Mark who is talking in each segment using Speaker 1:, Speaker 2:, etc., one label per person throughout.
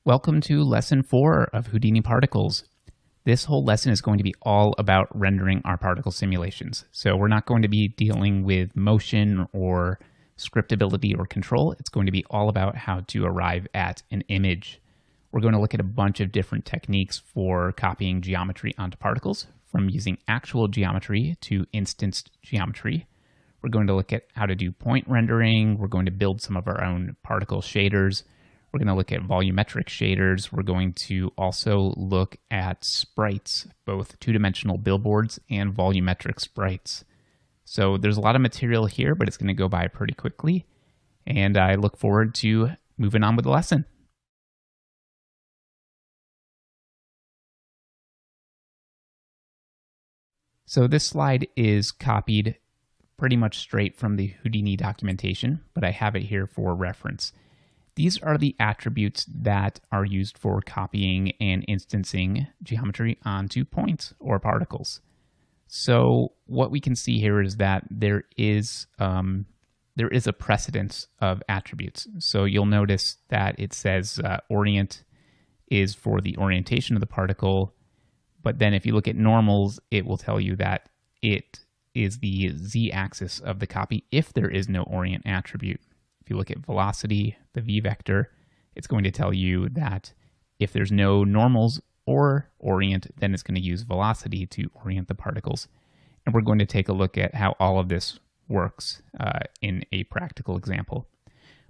Speaker 1: Welcome to Lesson 4 of Houdini Particles. This whole lesson is going to be all about rendering our particle simulations. So we're not going to be dealing with motion or scriptability or control. It's going to be all about how to arrive at an image. We're going to look at a bunch of different techniques for copying geometry onto particles, from using actual geometry to instanced geometry. We're going to look at how to do point rendering. We're going to build some of our own particle shaders. We're going to look at volumetric shaders. We're going to also look at sprites, both two-dimensional billboards and volumetric sprites. So there's a lot of material here, but it's going to go by pretty quickly. And I look forward to moving on with the lesson. So this slide is copied pretty much straight from the Houdini documentation, but I have it here for reference. These are the attributes that are used for copying and instancing geometry onto points or particles. So what we can see here is that there is a precedence of attributes. So you'll notice that it says orient is for the orientation of the particle, but then if you look at normals, it will tell you that it is the z-axis of the copy if there is no orient attribute. If you look at velocity, the v-vector, it's going to tell you that if there's no normals or orient, then it's going to use velocity to orient the particles. And we're going to take a look at how all of this works in a practical example.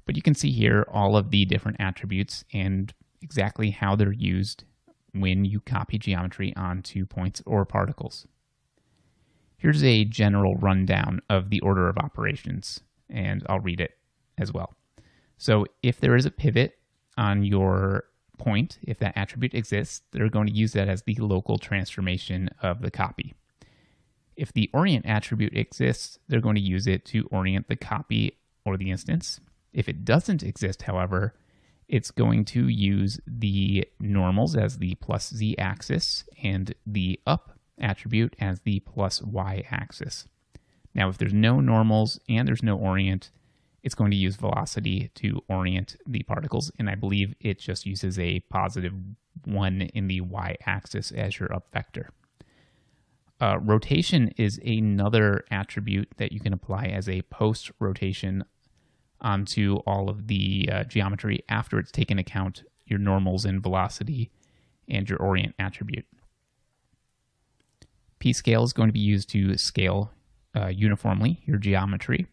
Speaker 1: But you can see here all of the different attributes and exactly how they're used when you copy geometry onto points or particles. Here's a general rundown of the order of operations, and I'll read it as well. So if there is a pivot on your point, if that attribute exists, they're going to use that as the local transformation of the copy. If the orient attribute exists, they're going to use it to orient the copy or the instance. If it doesn't exist, however, it's going to use the normals as the plus z axis and the up attribute as the plus y axis. Now, if there's no normals and there's no orient, it's going to use velocity to orient the particles, and I believe it just uses a positive 1 in the y-axis as your up vector. Rotation is another attribute that you can apply as a post-rotation onto all of the geometry after it's taken account your normals and velocity and your orient attribute. P-scale is going to be used to scale uniformly your geometry.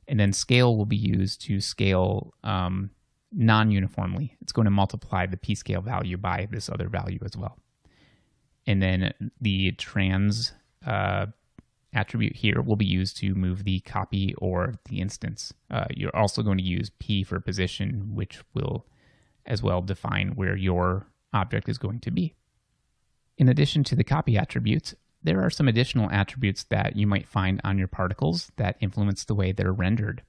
Speaker 1: And then scale will be used to scale non-uniformly. It's going to multiply the p-scale value by this other value as well. And then the trans attribute here will be used to move the copy or the instance. You're also going to use p for position, which will as well define where your object is going to be. In addition to the copy attributes, there are some additional attributes that you might find on your particles that influence the way they're rendered.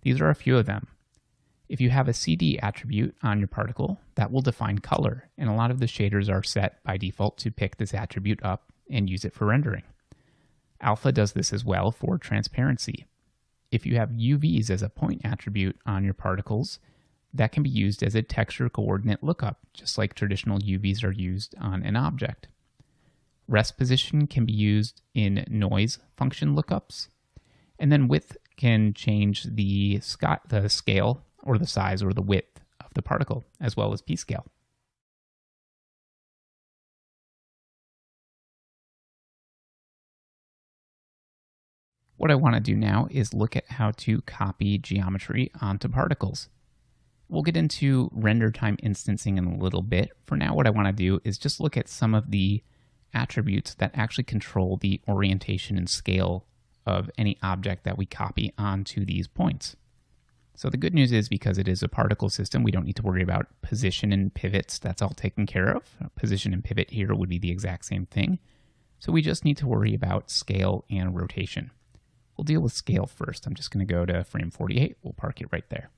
Speaker 1: These are a few of them. If you have a CD attribute on your particle, that will define color, and a lot of the shaders are set by default to pick this attribute up and use it for rendering. Alpha does this as well for transparency. If you have UVs as a point attribute on your particles, that can be used as a texture coordinate lookup, just like traditional UVs are used on an object. Rest position can be used in noise function lookups, and then width can change the scale or the size or the width of the particle, as well as p-scale. What I want to do now is look at how to copy geometry onto particles. We'll get into render time instancing in a little bit. For now, what I want to do is just look at some of the attributes that actually control the orientation and scale of any object that we copy onto these points. So the good news is, because it is a particle system, we don't need to worry about position and pivots. That's all taken care of. Position and pivot here would be the exact same thing. So we just need to worry about scale and rotation. We'll deal with scale first. I'm just going to go to frame 48. We'll park it right there.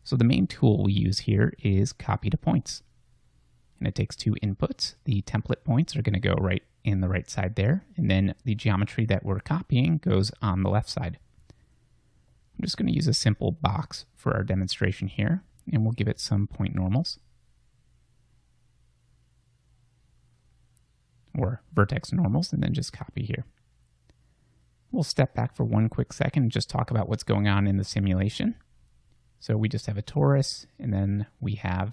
Speaker 1: So the main tool we use here is copy to points. And it takes two inputs. The template points are going to go right in the right side there, and then the geometry that we're copying goes on the left side. I'm just going to use a simple box for our demonstration here. and we'll give it some point normals, or vertex normals, and then just copy here. We'll step back for one quick second and just talk about what's going on in the simulation. So we just have a torus, and then we have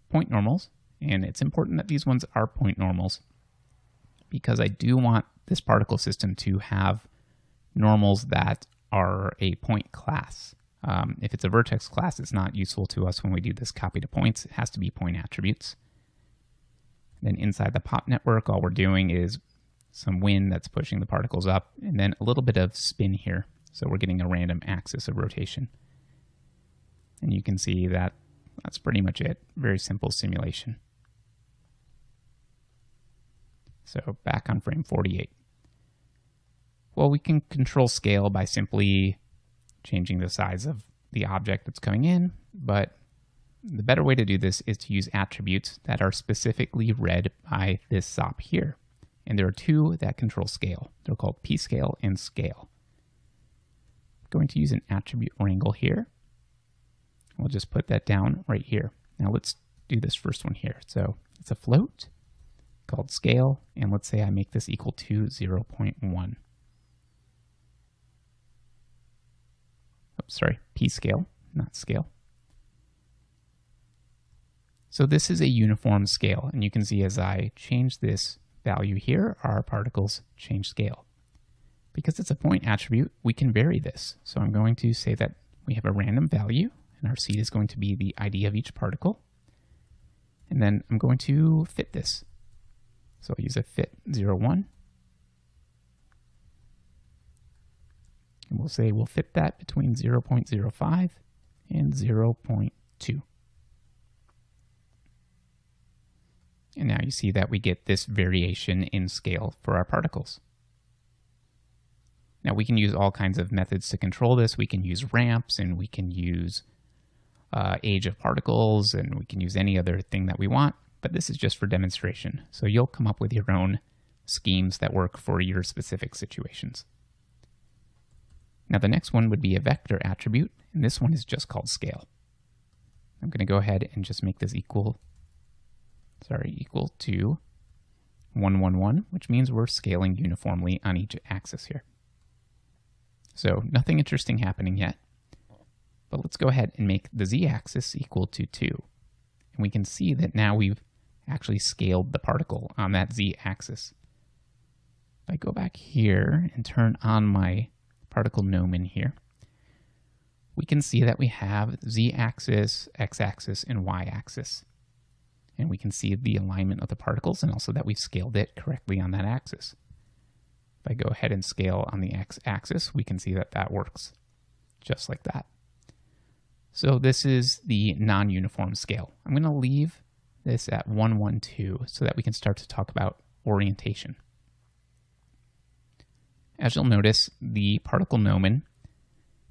Speaker 1: point normals, and it's important that these ones are point normals because I do want this particle system to have normals that are a point class. If it's a vertex class, it's not useful to us when we do this copy to points. It has to be point attributes. Then inside the pop network, all we're doing is some wind that's pushing the particles up, and then a little bit of spin here. So we're getting a random axis of rotation. And you can see that that's pretty much it. Very simple simulation. So back on frame 48. Well, we can control scale by simply changing the size of the object that's coming in, but the better way to do this is to use attributes that are specifically read by this SOP here. And there are two that control scale. They're called pscale and scale. I'm going to use an attribute wrangle here. We'll just put that down right here. Now let's do this first one here. So it's a float called scale, and let's say I make this equal to 0.1. Oops, sorry, pscale, not scale. So this is a uniform scale, and you can see as I change this value here, our particles change scale. Because it's a point attribute, we can vary this. So I'm going to say that we have a random value, and our seed is going to be the ID of each particle. And then I'm going to fit this. So I'll use a fit 0.1. And we'll say we'll fit that between 0.05 and 0.2. And now you see that we get this variation in scale for our particles. Now we can use all kinds of methods to control this. We can use ramps, and we can use age of particles, and we can use any other thing that we want, but this is just for demonstration. So you'll come up with your own schemes that work for your specific situations. Now the next one would be a vector attribute, and this one is just called scale. I'm going to go ahead and just make this equal to 111, which means we're scaling uniformly on each axis here. So nothing interesting happening yet, but let's go ahead and make the z-axis equal to 2. And we can see that now we've actually scaled the particle on that z-axis. If I go back here and turn on my particle gnomon here, we can see that we have z-axis, x-axis, and y-axis. And we can see the alignment of the particles, and also that we've scaled it correctly on that axis. If I go ahead and scale on the x-axis, we can see that that works just like that. So this is the non-uniform scale. I'm going to leave this at 112 so that we can start to talk about orientation. As you'll notice, the particle gnomon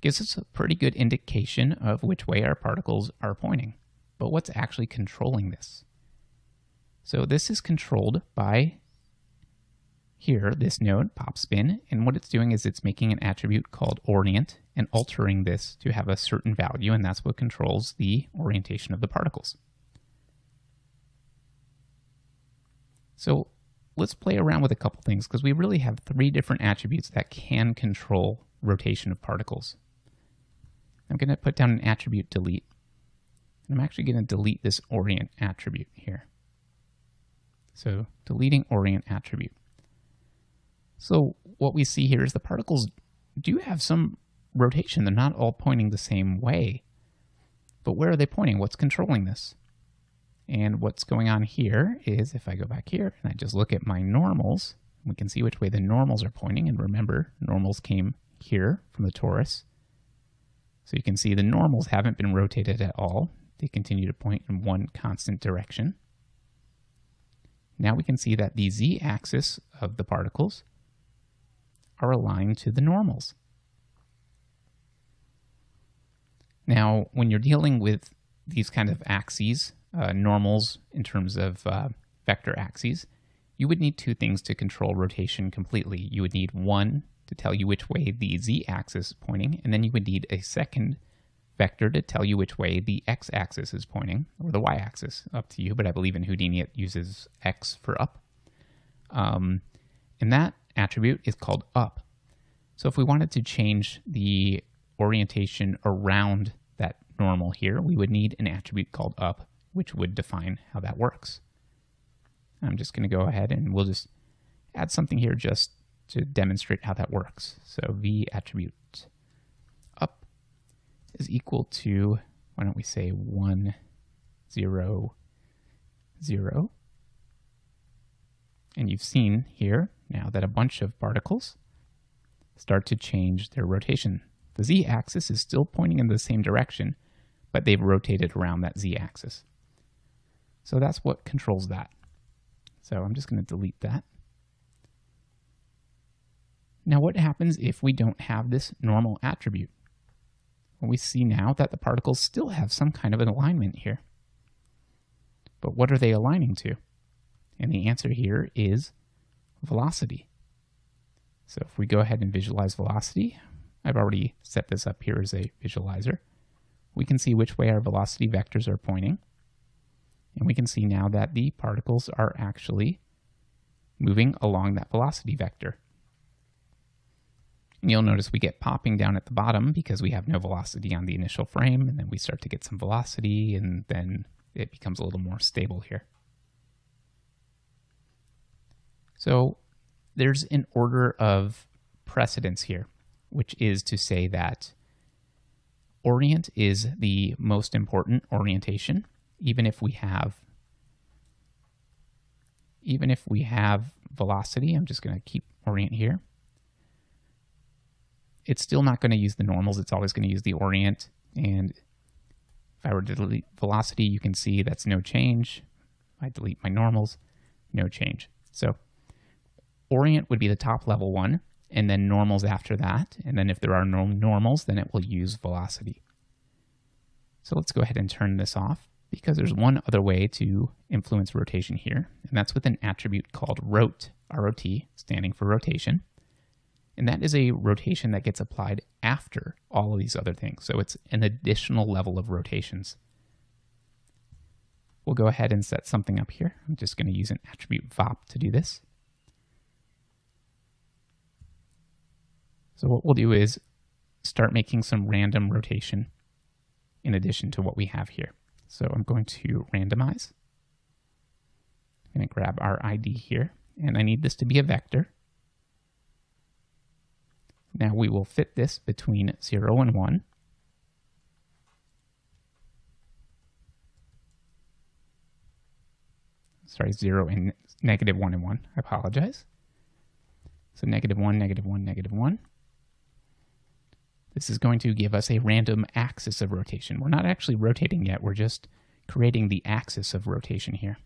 Speaker 1: gives us a pretty good indication of which way our particles are pointing. But what's actually controlling this? So this is controlled by here, this node, popSpin, and what it's doing is it's making an attribute called orient and altering this to have a certain value, and that's what controls the orientation of the particles. So let's play around with a couple things, because we really have 3 different attributes that can control rotation of particles. I'm going to put down an attribute delete. And I'm actually going to delete this orient attribute here. So deleting orient attribute. So what we see here is the particles do have some rotation. They're not all pointing the same way. But where are they pointing? What's controlling this? And what's going on here is if I go back here and I just look at my normals, we can see which way the normals are pointing. And remember, normals came here from the torus. So you can see the normals haven't been rotated at all. They continue to point in one constant direction. Now we can see that the z-axis of the particles are aligned to the normals. Now, when you're dealing with these kind of axes, normals in terms of vector axes, you would need 2 things to control rotation completely. You would need one to tell you which way the z-axis is pointing, and then you would need a second vector to tell you which way the x-axis is pointing, or the y-axis, up to you, but I believe in Houdini it uses x for up. And that attribute is called up. So if we wanted to change the orientation around that normal here, we would need an attribute called up, which would define how that works. I'm just going to go ahead and we'll just add something here just to demonstrate how that works. So v attribute up is equal to, why don't we say 1, 0, 0. And you've seen here now that a bunch of particles start to change their rotation. The z-axis is still pointing in the same direction, but they've rotated around that z-axis. So that's what controls that. So I'm just going to delete that. Now what happens if we don't have this normal attribute? Well, we see now that the particles still have some kind of an alignment here. But what are they aligning to? And the answer here is velocity. So if we go ahead and visualize velocity, I've already set this up here as a visualizer. We can see which way our velocity vectors are pointing. And we can see now that the particles are actually moving along that velocity vector. And you'll notice we get popping down at the bottom because we have no velocity on the initial frame, and then we start to get some velocity, and then it becomes a little more stable here. So there's an order of precedence here, which is to say that orient is the most important orientation. Even if we have velocity, I'm just going to keep orient here. It's still not going to use the normals. It's always going to use the orient. And if I were to delete velocity, you can see that's no change. If I delete my normals, no change. So orient would be the top level one, and then normals after that. And then if there are no normals, then it will use velocity. So let's go ahead and turn this off, because there's one other way to influence rotation here, and that's with an attribute called rot, R-O-T, standing for rotation. And that is a rotation that gets applied after all of these other things. So it's an additional level of rotations. We'll go ahead and set something up here. I'm just going to use an attribute VOP to do this. So what we'll do is start making some random rotation in addition to what we have here. So I'm going to randomize. I'm going to grab our ID here, and I need this to be a vector. Now we will fit this between 0 and 1. Sorry, 0 and negative 1 and 1. I apologize. So negative 1, negative 1, negative 1. This is going to give us a random axis of rotation. We're not actually rotating yet. We're just creating the axis of rotation here.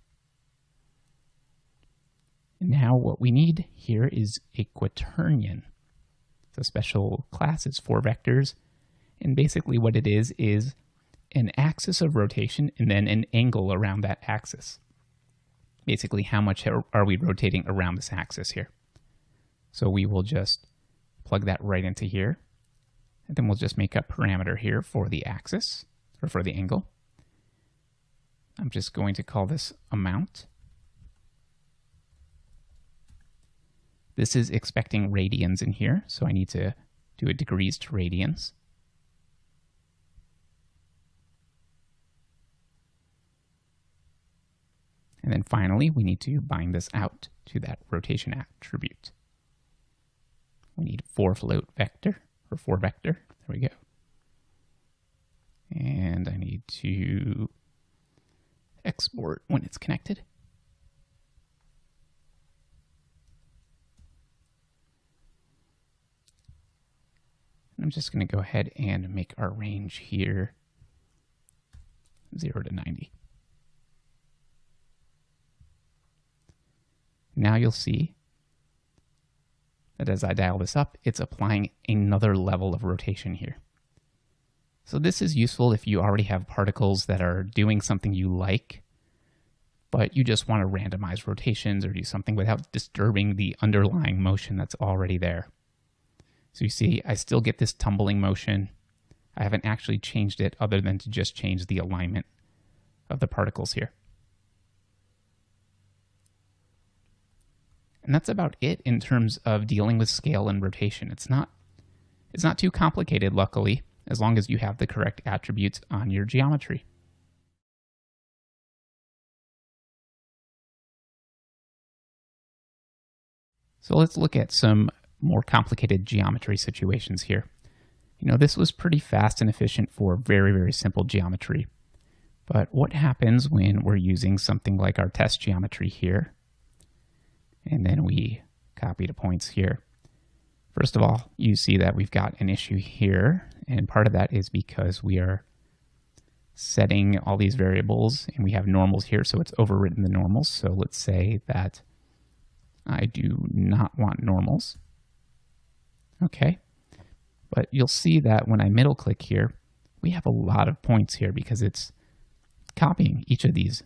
Speaker 1: And now what we need here is a quaternion. It's a special class. It's 4 vectors. And basically what it is an axis of rotation and then an angle around that axis. Basically, how much are we rotating around this axis here? So we will just plug that right into here. And then we'll just make a parameter here for the axis, or for the angle. I'm just going to call this amount. This is expecting radians in here, so I need to do a degrees to radians. And then finally, we need to bind this out to that rotation attribute. We need 4 float vector, or 4 vector. There we go. And I need to export when it's connected. I'm just going to go ahead and make our range here 0 to 90. Now you'll see that as I dial this up, it's applying another level of rotation here. So this is useful if you already have particles that are doing something you like, but you just want to randomize rotations or do something without disturbing the underlying motion that's already there. So you see, I still get this tumbling motion. I haven't actually changed it other than to just change the alignment of the particles here. And that's about it in terms of dealing with scale and rotation. It's not too complicated, luckily, as long as you have the correct attributes on your geometry. So let's look at some more complicated geometry situations here. This was pretty fast and efficient for very, very simple geometry. But what happens when we're using something like our test geometry here, and then we copy the points here? First of all, you see that we've got an issue here, and part of that is because we are setting all these variables, and we have normals here, so it's overwritten the normals. So let's say that I do not want normals. Okay, but you'll see that when I middle click here, we have a lot of points here because it's copying each of these.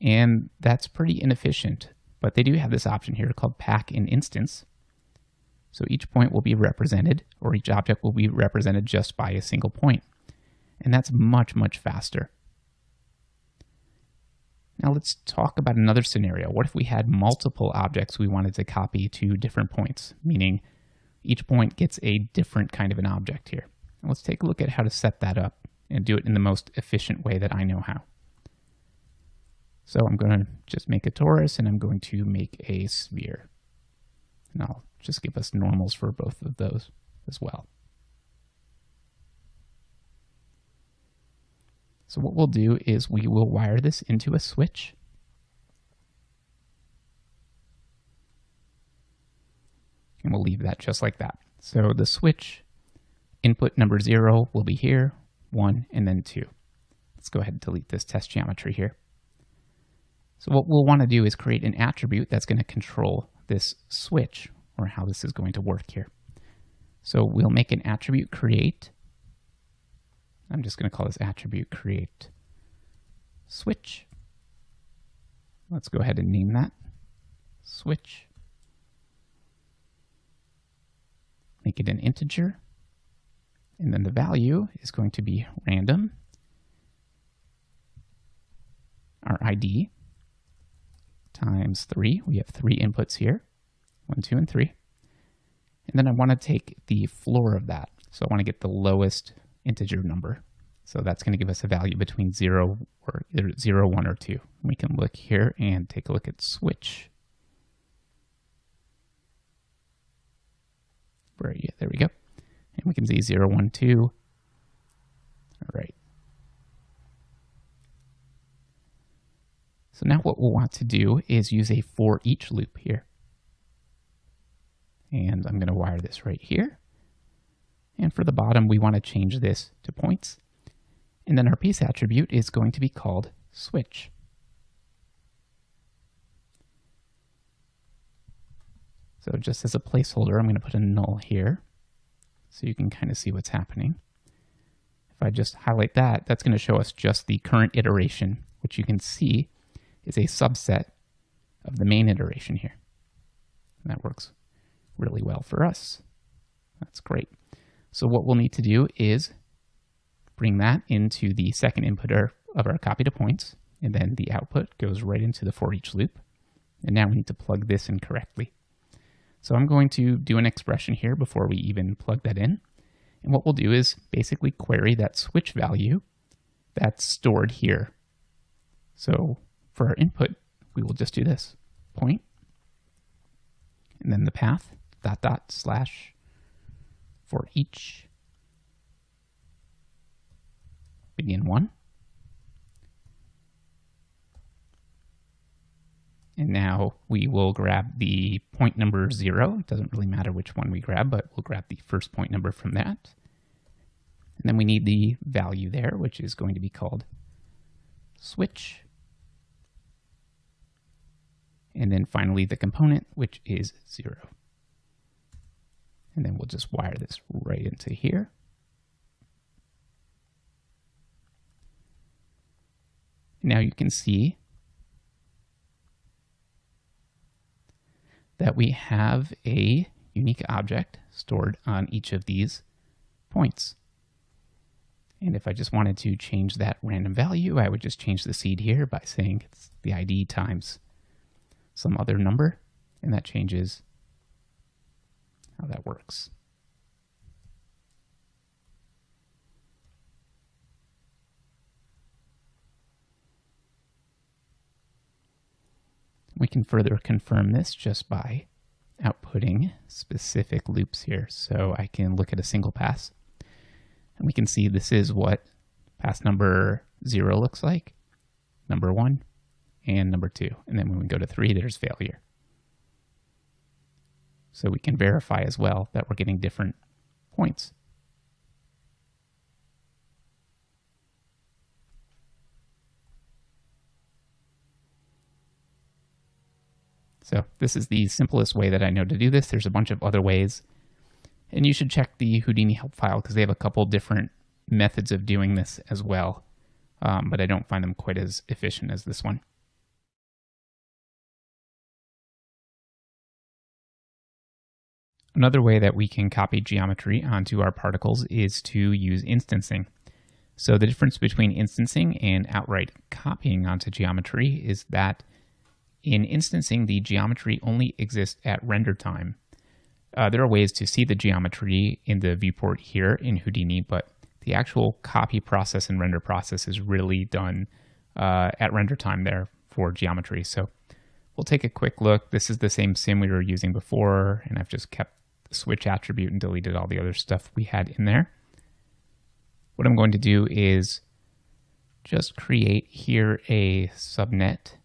Speaker 1: And that's pretty inefficient, but they do have this option here called pack in instance. So each point will be represented, or each object will be represented just by a single point. And that's much, much faster. Now let's talk about another scenario. What if we had multiple objects we wanted to copy to different points, meaning each point gets a different kind of an object here? Now let's take a look at how to set that up and do it in the most efficient way that I know how. So I'm going to just make a torus, and I'm going to make a sphere. And I'll just give us normals for both of those as well. So what we'll do is we will wire this into a switch. And we'll leave that just like that. So the switch input number 0 will be here, 1, and then 2. Let's go ahead and delete this test geometry here. So what we'll want to do is create an attribute that's going to control this switch, or how this is going to work here. So we'll make an attribute create. I'm just going to call this attribute create switch. Let's go ahead and name that switch. Make it an integer. And then the value is going to be random. Our ID times 3. We have 3 inputs here. 1, 2, and 3. And then I want to take the floor of that. So I want to get the lowest integer number. So that's going to give us a value between 0 or either 0, 1, or 2. We can look here and take a look at switch. There we go. And we can see 0, 1, 2. All right. So now what we'll want to do is use a for each loop here. And I'm going to wire this right here. And for the bottom, we want to change this to points. And then our piece attribute is going to be called switch. So just as a placeholder, I'm going to put a null here so you can kind of see what's happening. If I just highlight that, that's going to show us just the current iteration, which you can see is a subset of the main iteration here. And that works really well for us. That's great. So what we'll need to do is bring that into the second inputter of our copy to points, and then the output goes right into the for each loop. And now we need to plug this in correctly. So I'm going to do an expression here before we even plug that in. And what we'll do is basically query that switch value that's stored here. So for our input, we will just do this, point, and then the path, dot, dot, slash, for each, begin 1. And now we will grab the point number 0. It doesn't really matter which one we grab, but we'll grab the first point number from that. And then we need the value there, which is going to be called switch. And then finally the component, which is 0. And then we'll just wire this right into here. Now you can see that we have a unique object stored on each of these points. And if I just wanted to change that random value, I would just change the seed here by saying it's the ID times some other number, and that changes how that works. We can further confirm this just by outputting specific loops here. So I can look at a single pass, and we can see this is what pass number 0 looks like, number 1, and number 2. And then when we go to 3, there's failure. So we can verify as well that we're getting different points. So this is the simplest way that I know to do this. There's a bunch of other ways, and you should check the Houdini help file because they have a couple different methods of doing this as well, but I don't find them quite as efficient as this one. Another way that we can copy geometry onto our particles is to use instancing. So the difference between instancing and outright copying onto geometry is that in instancing, the geometry only exists at render time. There are ways to see the geometry in the viewport here in Houdini, but the actual copy process and render process is really done at render time there for geometry. So we'll take a quick look. This is the same sim we were using before, and I've just kept the switch attribute and deleted all the other stuff we had in there. What I'm going to do is just create here a subnet,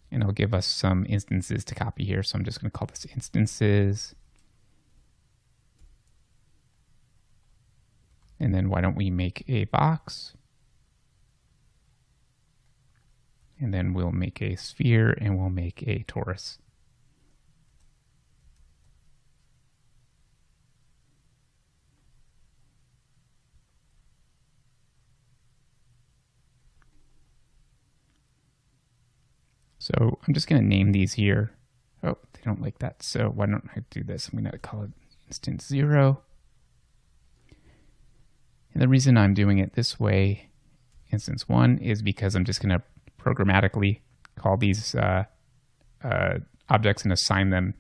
Speaker 1: and it'll give us some instances to copy here. So I'm just going to call this instances. And then why don't we make a box? And then we'll make a sphere and we'll make a torus. So I'm just going to name these here. Oh, they don't like that. So why don't I do this? I'm going to call it instance 0. And the reason I'm doing it this way, instance 1, is because I'm just going to programmatically call these objects and assign them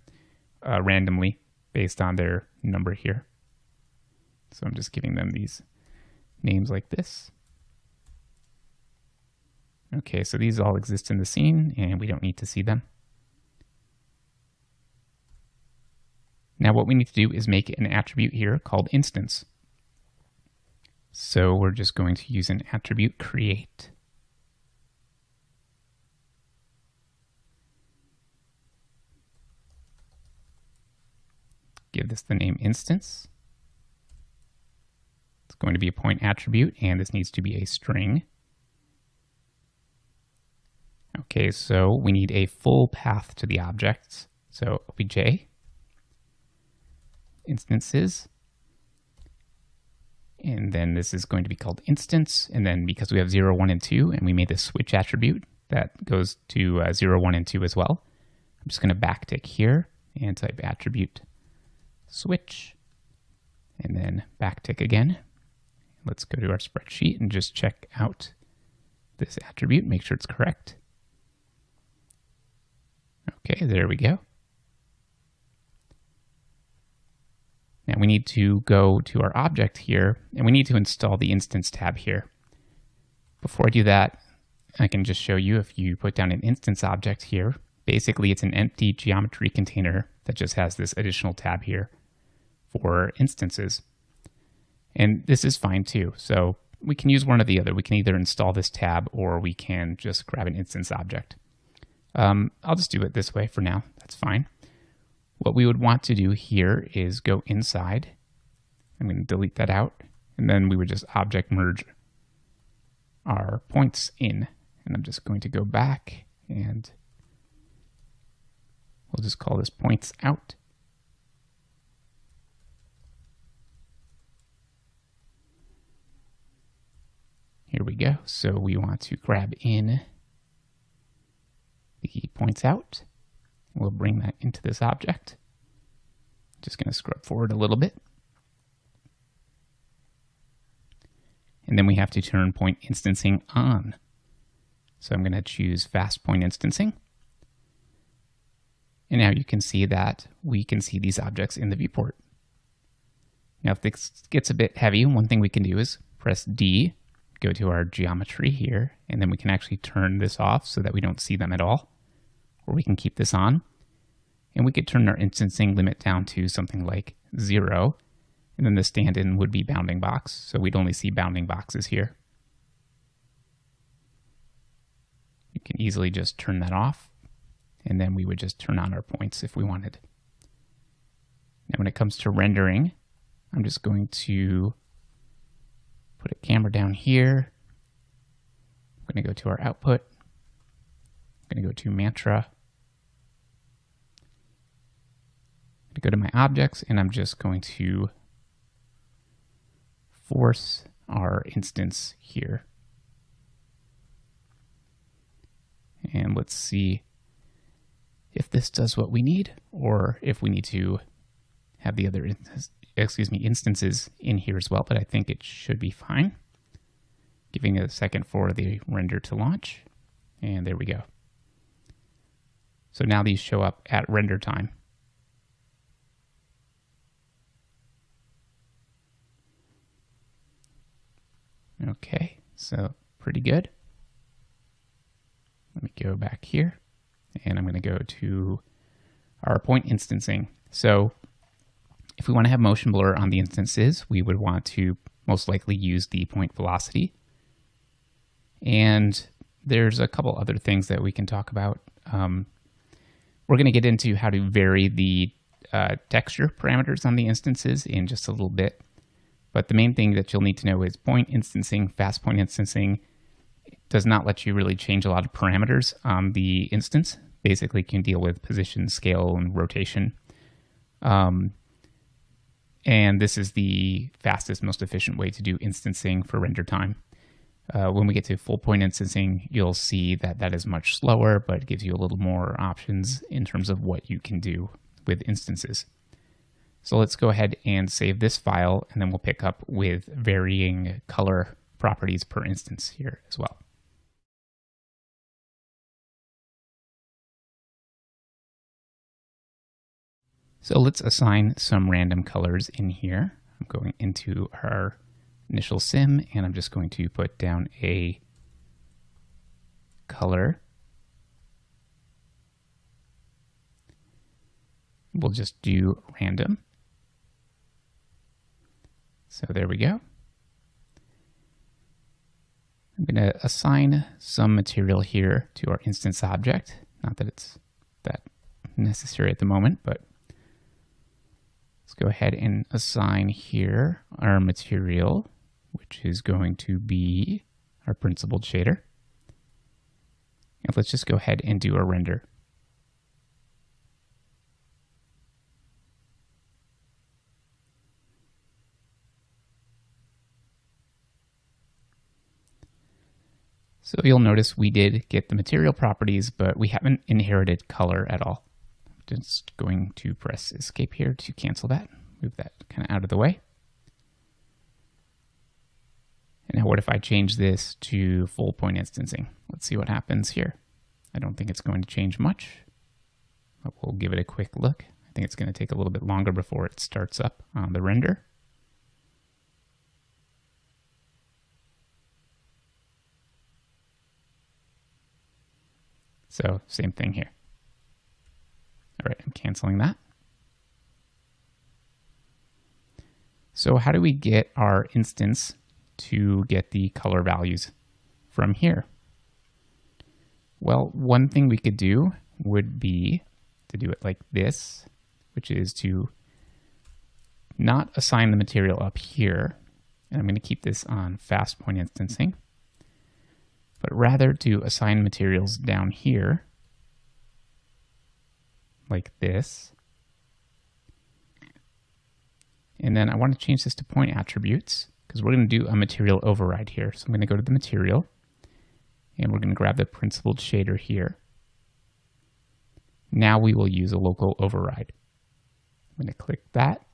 Speaker 1: randomly based on their number here. So I'm just giving them these names like this. Okay, so these all exist in the scene, and we don't need to see them. Now what we need to do is make an attribute here called instance. So we're just going to use an attribute create. Give this the name instance. It's going to be a point attribute, and this needs to be a string. Okay, so we need a full path to the objects. So obj instances, and then this is going to be called instance, and then because we have 0, 1, and 2, and we made this switch attribute that goes to 0, 1, and 2 as well, I'm just going to backtick here and type attribute switch, and then backtick again. Let's go to our spreadsheet and just check out this attribute, make sure it's correct. Okay, there we go. Now we need to go to our object here, and we need to install the instance tab here. Before I do that, I can just show you if you put down an instance object here, basically it's an empty geometry container that just has this additional tab here for instances. And this is fine too. So we can use one or the other. We can either install this tab or we can just grab an instance object. I'll just do it this way for now. That's fine. What we would want to do here is go inside. I'm going to delete that out. And then we would just object merge our points in. And I'm just going to go back and we'll just call this points out. Here we go. So we want to grab in the points out. We'll bring that into this object. Just going to scrub forward a little bit. and then we have to turn point instancing on. So I'm going to choose fast point instancing. And now you can see that we can see these objects in the viewport. Now if this gets a bit heavy, one thing we can do is press D, go to our geometry here, and then we can actually turn this off so that we don't see them at all. Or we can keep this on. And we could turn our instancing limit down to something like 0. And then the stand-in would be bounding box, so we'd only see bounding boxes here. You can easily just turn that off, and then we would just turn on our points if we wanted. Now when it comes to rendering, I'm just going to put a camera down here. I'm going to go to our output. I'm going to go to Mantra. I'm going to go to my objects, and I'm just going to force our instance here. And let's see if this does what we need, or if we need to have the other instances in here as well, but I think it should be fine. Giving it a second for the render to launch, and there we go. So now these show up at render time. Okay, so pretty good. Let me go back here, and I'm going to go to our point instancing. So if we want to have motion blur on the instances, we would want to most likely use the point velocity. And there's a couple other things that we can talk about. We're going to get into how to vary the texture parameters on the instances in just a little bit. But the main thing that you'll need to know is point instancing, fast point instancing does not let you really change a lot of parameters on the instance. Basically, you can deal with position, scale, and rotation. And this is the fastest, most efficient way to do instancing for render time. When we get to full point instancing, you'll see that that is much slower, but it gives you a little more options in terms of what you can do with instances. So let's go ahead and save this file, and then we'll pick up with varying color properties per instance here as well. So let's assign some random colors in here. I'm going into our initial sim, and I'm just going to put down a color. We'll just do random. So there we go. I'm going to assign some material here to our instance object. Not that it's that necessary at the moment, but let's go ahead and assign here our material, which is going to be our principled shader. And let's just go ahead and do a render. So you'll notice we did get the material properties, but we haven't inherited color at all. I'm just going to press escape here to cancel that, move that kind of out of the way. And now what if I change this to full point instancing? Let's see what happens here. I don't think it's going to change much, but we'll give it a quick look. I think it's going to take a little bit longer before it starts up on the render. So same thing here. All right, I'm canceling that. So how do we get our instance to get the color values from here? Well, one thing we could do would be to do it like this, which is to not assign the material up here. And I'm going to keep this on fast point instancing, but rather to assign materials down here like this. And then I want to change this to point attributes because we're going to do a material override here. So I'm going to go to the material, and we're going to grab the principled shader here. Now we will use a local override. I'm going to click that.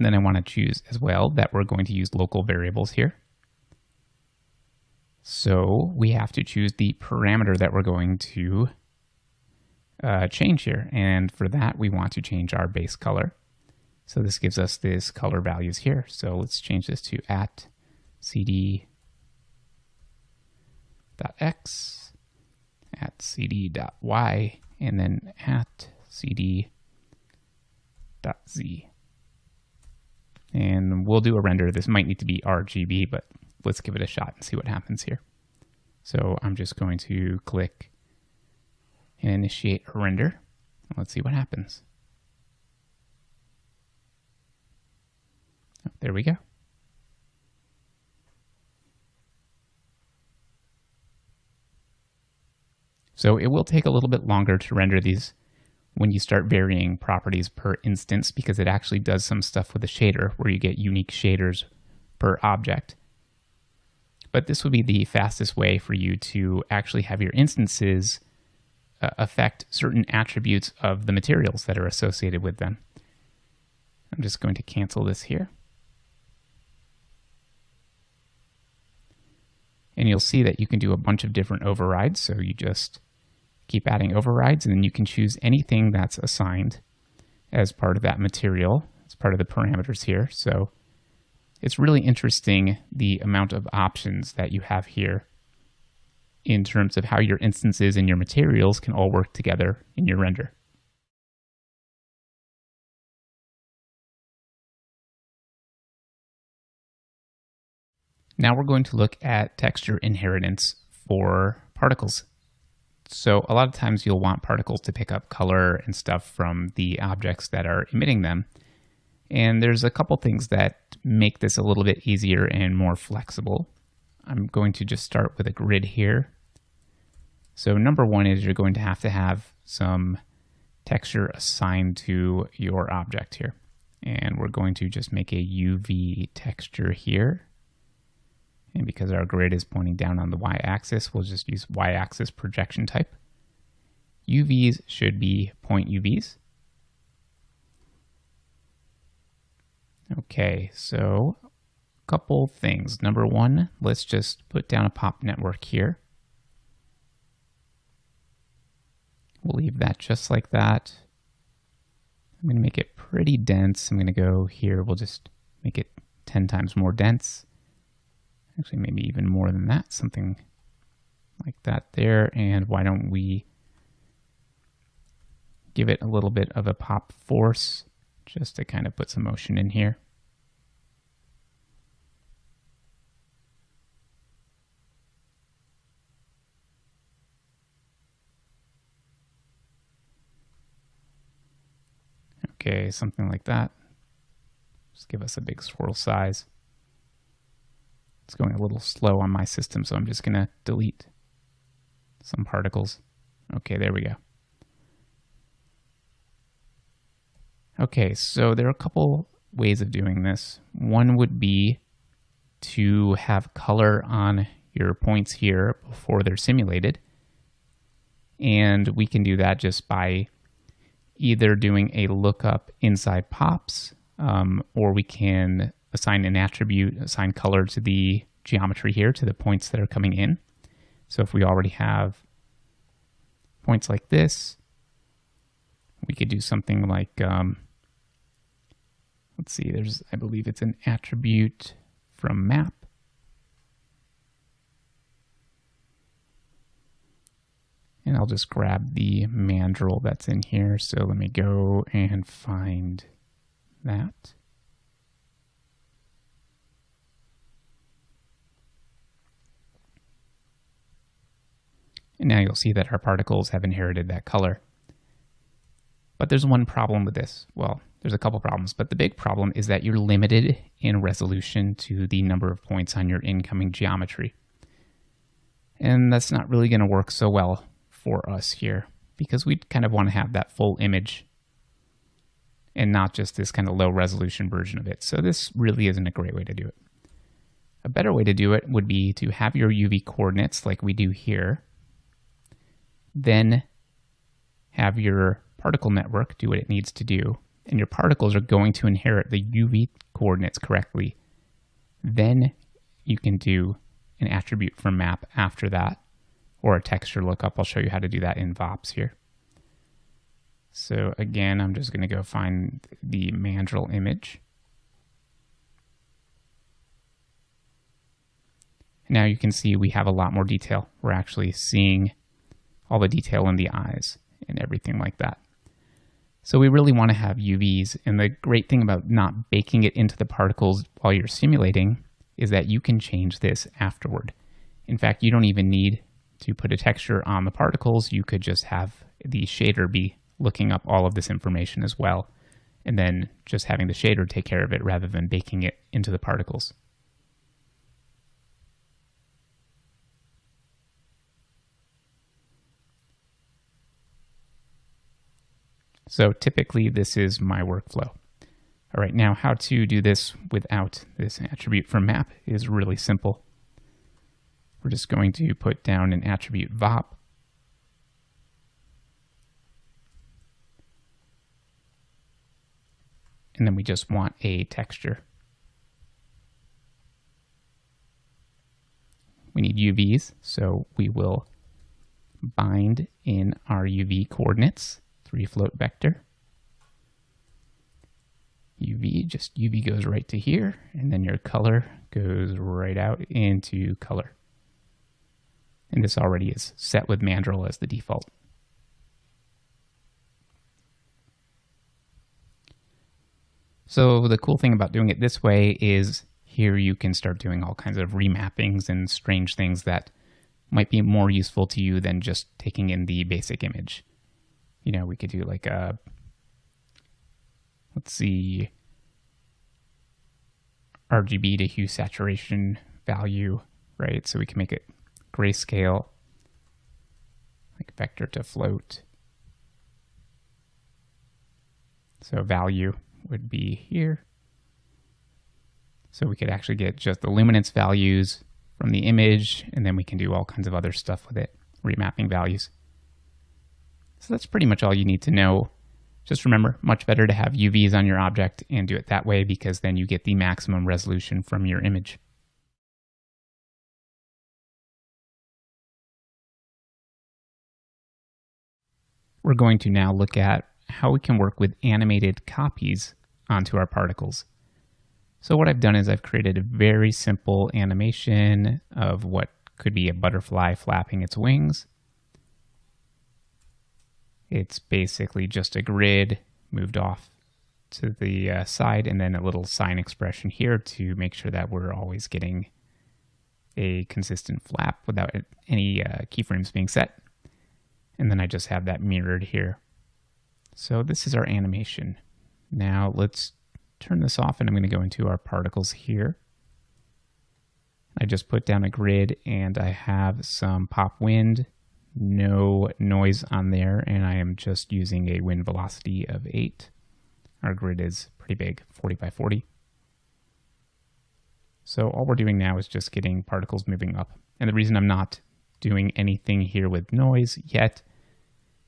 Speaker 1: And then I want to choose as well that we're going to use local variables here. So we have to choose the parameter that we're going to change here. And for that, we want to change our base color. So this gives us this color values here. So let's change this to @cd.x, @cd.y, and then @cd.z. And we'll do a render. This might need to be RGB, but let's give it a shot and see what happens here. So I'm just going to click and initiate a render. Let's see what happens. Oh, there we go. So it will take a little bit longer to render these when you start varying properties per instance, because it actually does some stuff with the shader where you get unique shaders per object. But this would be the fastest way for you to actually have your instances affect certain attributes of the materials that are associated with them. I'm just going to cancel this here. And you'll see that you can do a bunch of different overrides. So you just keep adding overrides, and then you can choose anything that's assigned as part of that material. It's part of the parameters here. So it's really interesting the amount of options that you have here in terms of how your instances and your materials can all work together in your render. Now we're going to look at texture inheritance for particles. So a lot of times you'll want particles to pick up color and stuff from the objects that are emitting them. And there's a couple things that make this a little bit easier and more flexible. I'm going to just start with a grid here. So number one is you're going to have some texture assigned to your object here. And we're going to just make a UV texture here. And because our grid is pointing down on the y-axis, we'll just use y-axis projection type. UVs should be point UVs. Okay, so a couple things. Number one, let's just put down a pop network here. We'll leave that just like that. I'm going to make it pretty dense. I'm going to go here. We'll just make it 10 times more dense. Actually, maybe even more than that, something like that there. And why don't we give it a little bit of a pop force just to kind of put some motion in here. Okay, something like that. Just give us a big swirl size. It's going a little slow on my system, so I'm just going to delete some particles. Okay, there we go. Okay, so there are a couple ways of doing this. One would be to have color on your points here before they're simulated. And we can do that just by either doing a lookup inside pops, or we can assign an attribute, assign color to the geometry here, to the points that are coming in. So if we already have points like this, we could do something like, let's see, I believe it's an attribute from map. And I'll just grab the mandrel that's in here. So let me go and find that. And now you'll see that our particles have inherited that color. But there's one problem with this. Well, there's a couple problems, but the big problem is that you're limited in resolution to the number of points on your incoming geometry. And that's not really going to work so well for us here, because we kind of want to have that full image and not just this kind of low resolution version of it. So this really isn't a great way to do it. A better way to do it would be to have your UV coordinates like we do here, then have your particle network do what it needs to do. and your particles are going to inherit the UV coordinates correctly, then you can do an attribute from map after that, or a texture lookup. I'll show you how to do that in VOPs here. So again, I'm just going to go find the mandrel image. Now you can see we have a lot more detail. We're actually seeing all the detail in the eyes and everything like that. So we really want to have UVs, and the great thing about not baking it into the particles while you're simulating is that you can change this afterward. In fact, you don't even need to put a texture on the particles. You could just have the shader be looking up all of this information as well, and then just having the shader take care of it rather than baking it into the particles. So typically this is my workflow. All right, now how to do this without this attribute from map is really simple. We're just going to put down an attribute VOP. And then we just want a texture. We need UVs, so we will bind in our UV coordinates, 3-float vector. UV, just UV goes right to here, and then your color goes right out into color. And this already is set with mandrel as the default. So the cool thing about doing it this way is here you can start doing all kinds of remappings and strange things that might be more useful to you than just taking in the basic image. You know, we could do like a, let's see, RGB to hue saturation value, right? So we can make it grayscale, like vector to float. So value would be here. So we could actually get just the luminance values from the image, and then we can do all kinds of other stuff with it, remapping values. So that's pretty much all you need to know. Just remember, much better to have UVs on your object and do it that way, because then you get the maximum resolution from your image. We're going to now look at how we can work with animated copies onto our particles. So what I've done is I've created a very simple animation of what could be a butterfly flapping its wings. It's basically just a grid moved off to the side, and then a little sign expression here to make sure that we're always getting a consistent flap without any keyframes being set. And then I just have that mirrored here. So this is our animation. Now let's turn this off, and I'm going to go into our particles here. I just put down a grid, and I have some pop wind, no noise on there, and I am just using a wind velocity of 8. Our grid is pretty big, 40 by 40. So all we're doing now is just getting particles moving up. And the reason I'm not doing anything here with noise yet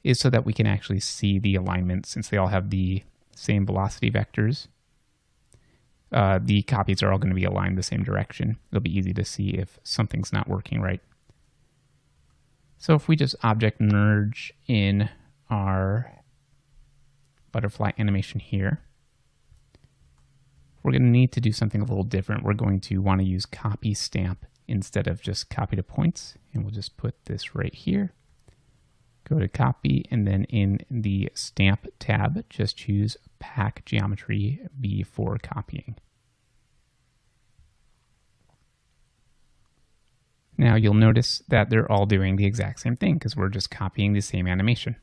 Speaker 1: is so that we can actually see the alignment, since they all have the same velocity vectors. The copies are all going to be aligned the same direction. It'll be easy to see if something's not working right. So if we just object merge in our butterfly animation here, we're going to need to do something a little different. We're going to want to use copy stamp instead of just copy to points. And we'll just put this right here. Go to copy, and then in the stamp tab, just choose pack geometry V for copying. Now you'll notice that they're all doing the exact same thing because we're just copying the same animation.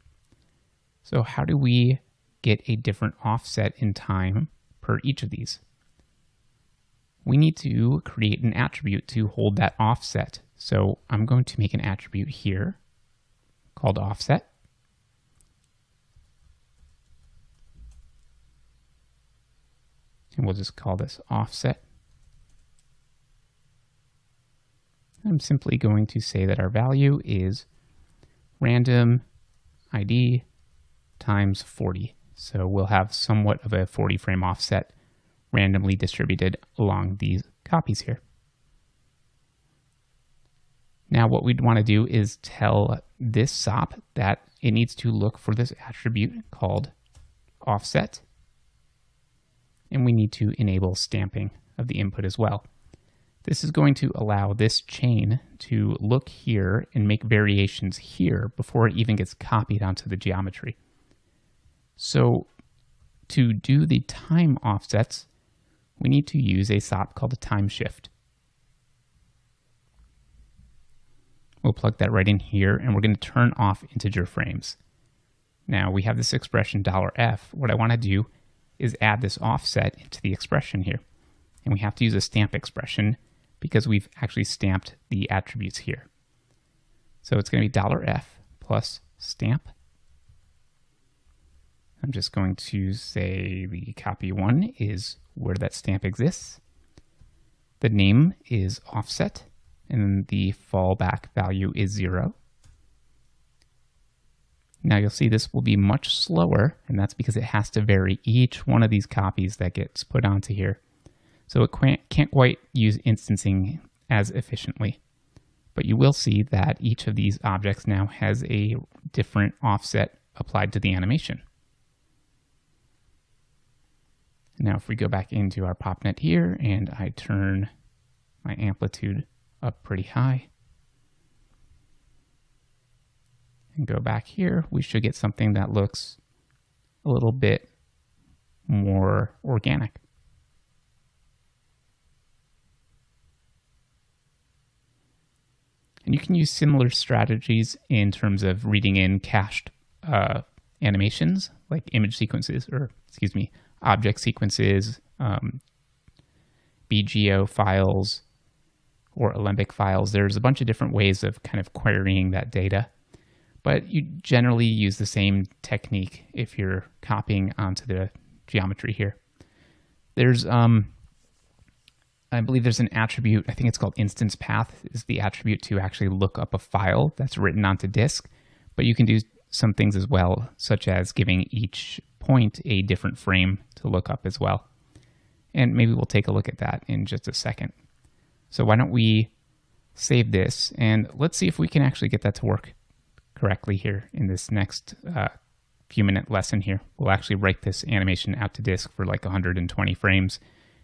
Speaker 1: So how do we get a different offset in time per each of these? We need to create an attribute to hold that offset. So I'm going to make an attribute here called offset. And we'll just call this offset. I'm simply going to say that our value is random ID times 40. So we'll have somewhat of a 40 frame offset randomly distributed along these copies here. Now what we'd want to do is tell this SOP that it needs to look for this attribute called offset. And we need to enable stamping of the input as well. This is going to allow this chain to look here and make variations here before it even gets copied onto the geometry. So to do the time offsets, we need to use a SOP called a time shift. We'll plug that right in here, and we're going to turn off integer frames. Now we have this expression $f. What I want to do is add this offset into the expression here. And we have to use a stamp expression because we've actually stamped the attributes here. So it's going to be $f plus stamp. I'm just going to say the copy one is where that stamp exists. The name is offset, and then the fallback value is 0. Now you'll see this will be much slower, and that's because it has to vary each one of these copies that gets put onto here. So it can't quite use instancing as efficiently. But you will see that each of these objects now has a different offset applied to the animation. Now if we go back into our PopNet here and I turn my amplitude up pretty high and go back here, we should get something that looks a little bit more organic. And you can use similar strategies in terms of reading in cached animations, like image sequences, or excuse me, object sequences, BGO files, or Alembic files. There's a bunch of different ways of kind of querying that data, but you generally use the same technique if you're copying onto the geometry here. There's I believe there's an attribute, I think it's called instance path, is the attribute to actually look up a file that's written onto disk. But you can do some things as well, such as giving each point a different frame to look up as well. And maybe we'll take a look at that in just a second. So why don't we save this, and let's see if we can actually get that to work correctly here in this next few minute lesson here. We'll actually write this animation out to disk for like 120 frames,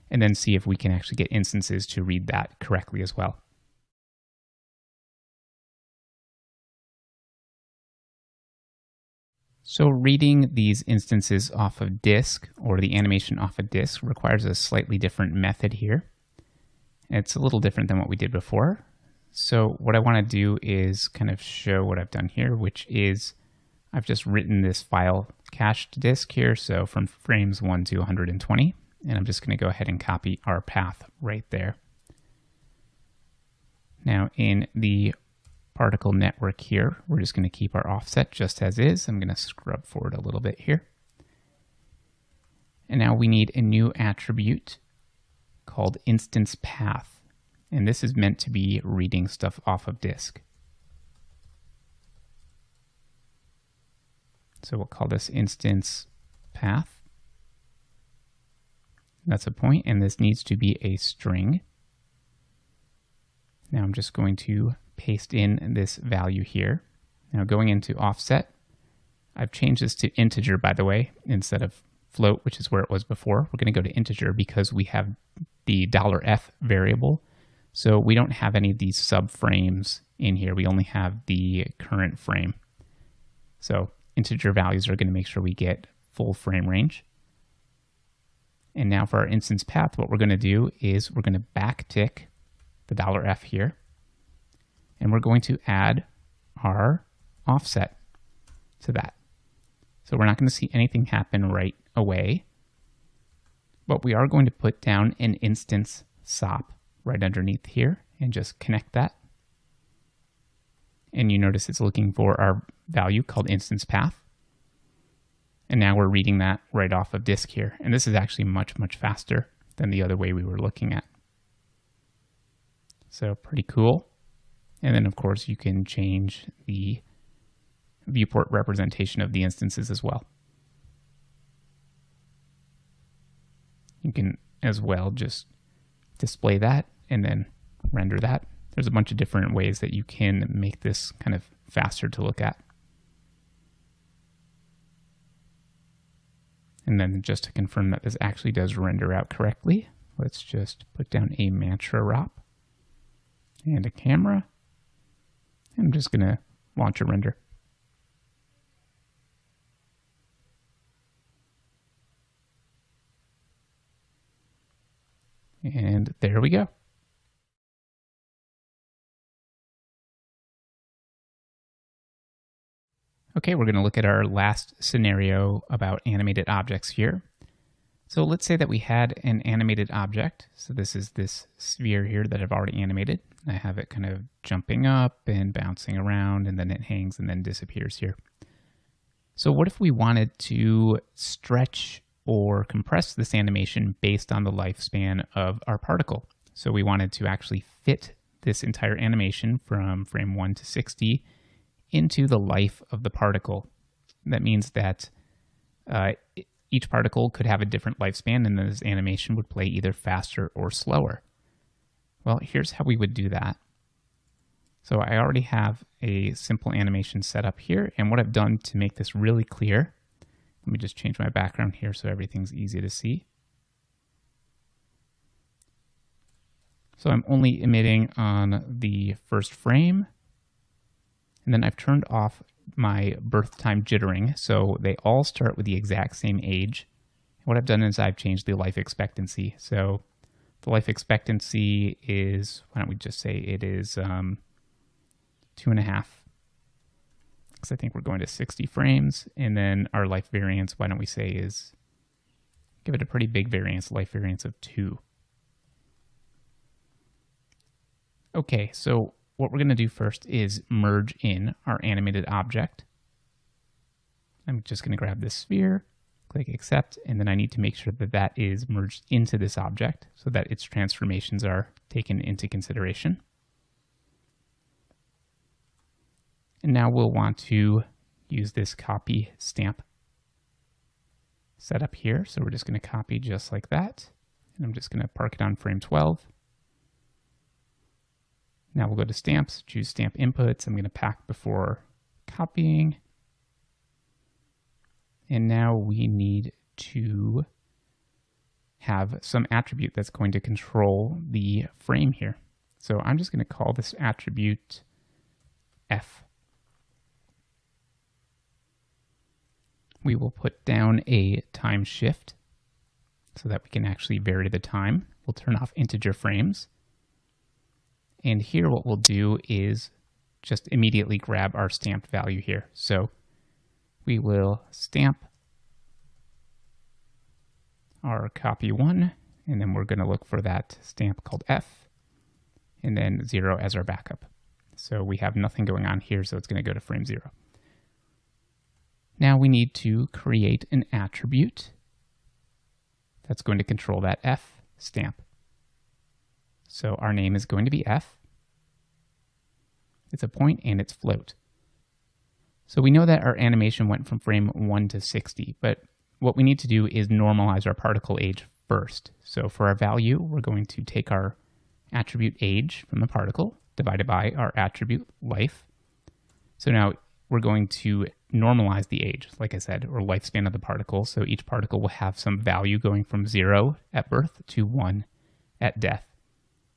Speaker 1: and then see if we can actually get instances to read that correctly as well. So reading these instances off of disk, or the animation off of disk, requires a slightly different method here. It's a little different than what we did before. So what I want to do is kind of show what I've done here, which is I've just written this file cached to disk here, so from frames 1 to 120. And I'm just going to go ahead and copy our path right there. Now in the particle network here, we're just going to keep our offset just as is. I'm going to scrub forward a little bit here. And now we need a new attribute called instance path. And this is meant to be reading stuff off of disk. So we'll call this instance path. That's a point, and this needs to be a string. Now I'm just going to paste in this value here. Now going into offset, I've changed this to integer, by the way, instead of float, which is where it was before. We're going to go to integer because we have the $f variable. So we don't have any of these subframes in here. We only have the current frame. So integer values are going to make sure we get full frame range. And now for our instance path, what we're going to do is we're going to backtick the $f here, and we're going to add our offset to that. So we're not going to see anything happen right away, but we are going to put down an instance SOP right underneath here and just connect that. And you notice it's looking for our value called instance path. And now we're reading that right off of disk here. And this is actually much, much faster than the other way we were looking at. So pretty cool. And then of course you can change the viewport representation of the instances as well. You can as well just display that and then render that. There's a bunch of different ways that you can make this kind of faster to look at. And then just to confirm that this actually does render out correctly, let's just put down a mantra ROP and a camera. I'm just going to launch a render. And there we go. Okay, we're going to look at our last scenario about animated objects here. So let's say that we had an animated object. So this is this sphere here that I've already animated. I have it kind of jumping up and bouncing around, and then it hangs and then disappears here. So what if we wanted to stretch or compress this animation based on the lifespan of our particle? So we wanted to actually fit this entire animation from frame 1 to 60 into the life of the particle. That means that each particle could have a different lifespan, and this animation would play either faster or slower. Well, here's how we would do that. So I already have a simple animation set up here, and what I've done to make this really clear, let me just change my background here so everything's easy to see. So I'm only emitting on the first frame, and then I've turned off my birth time jittering, so they all start with the exact same age. What I've done is I've changed the life expectancy. So the life expectancy is, why don't we just say it is 2.5, because I think we're going to 60 frames. And then our life variance, why don't we say is, give it a pretty big variance, life variance of 2. Okay, so what we're going to do first is merge in our animated object. I'm just going to grab this sphere, click accept, and then I need to make sure that that is merged into this object so that its transformations are taken into consideration. And now we'll want to use this copy stamp setup here. So we're just going to copy just like that. And I'm just going to park it on frame 12. Now we'll go to stamps, choose stamp inputs. I'm going to pack before copying. And now we need to have some attribute that's going to control the frame here. So I'm just going to call this attribute F. We will put down a time shift so that we can actually vary the time. We'll turn off integer frames. And here what we'll do is just immediately grab our stamped value here. So we will stamp our copy 1, and then we're going to look for that stamp called F, and then 0 as our backup. So we have nothing going on here, so it's going to go to frame 0. Now we need to create an attribute that's going to control that F stamp. So our name is going to be F. It's a point and it's float. So we know that our animation went from frame 1 to 60, but what we need to do is normalize our particle age first. So for our value, we're going to take our attribute age from the particle divided by our attribute life. So now we're going to normalize the age, like I said, or lifespan of the particle. So each particle will have some value going from 0 at birth to 1 at death.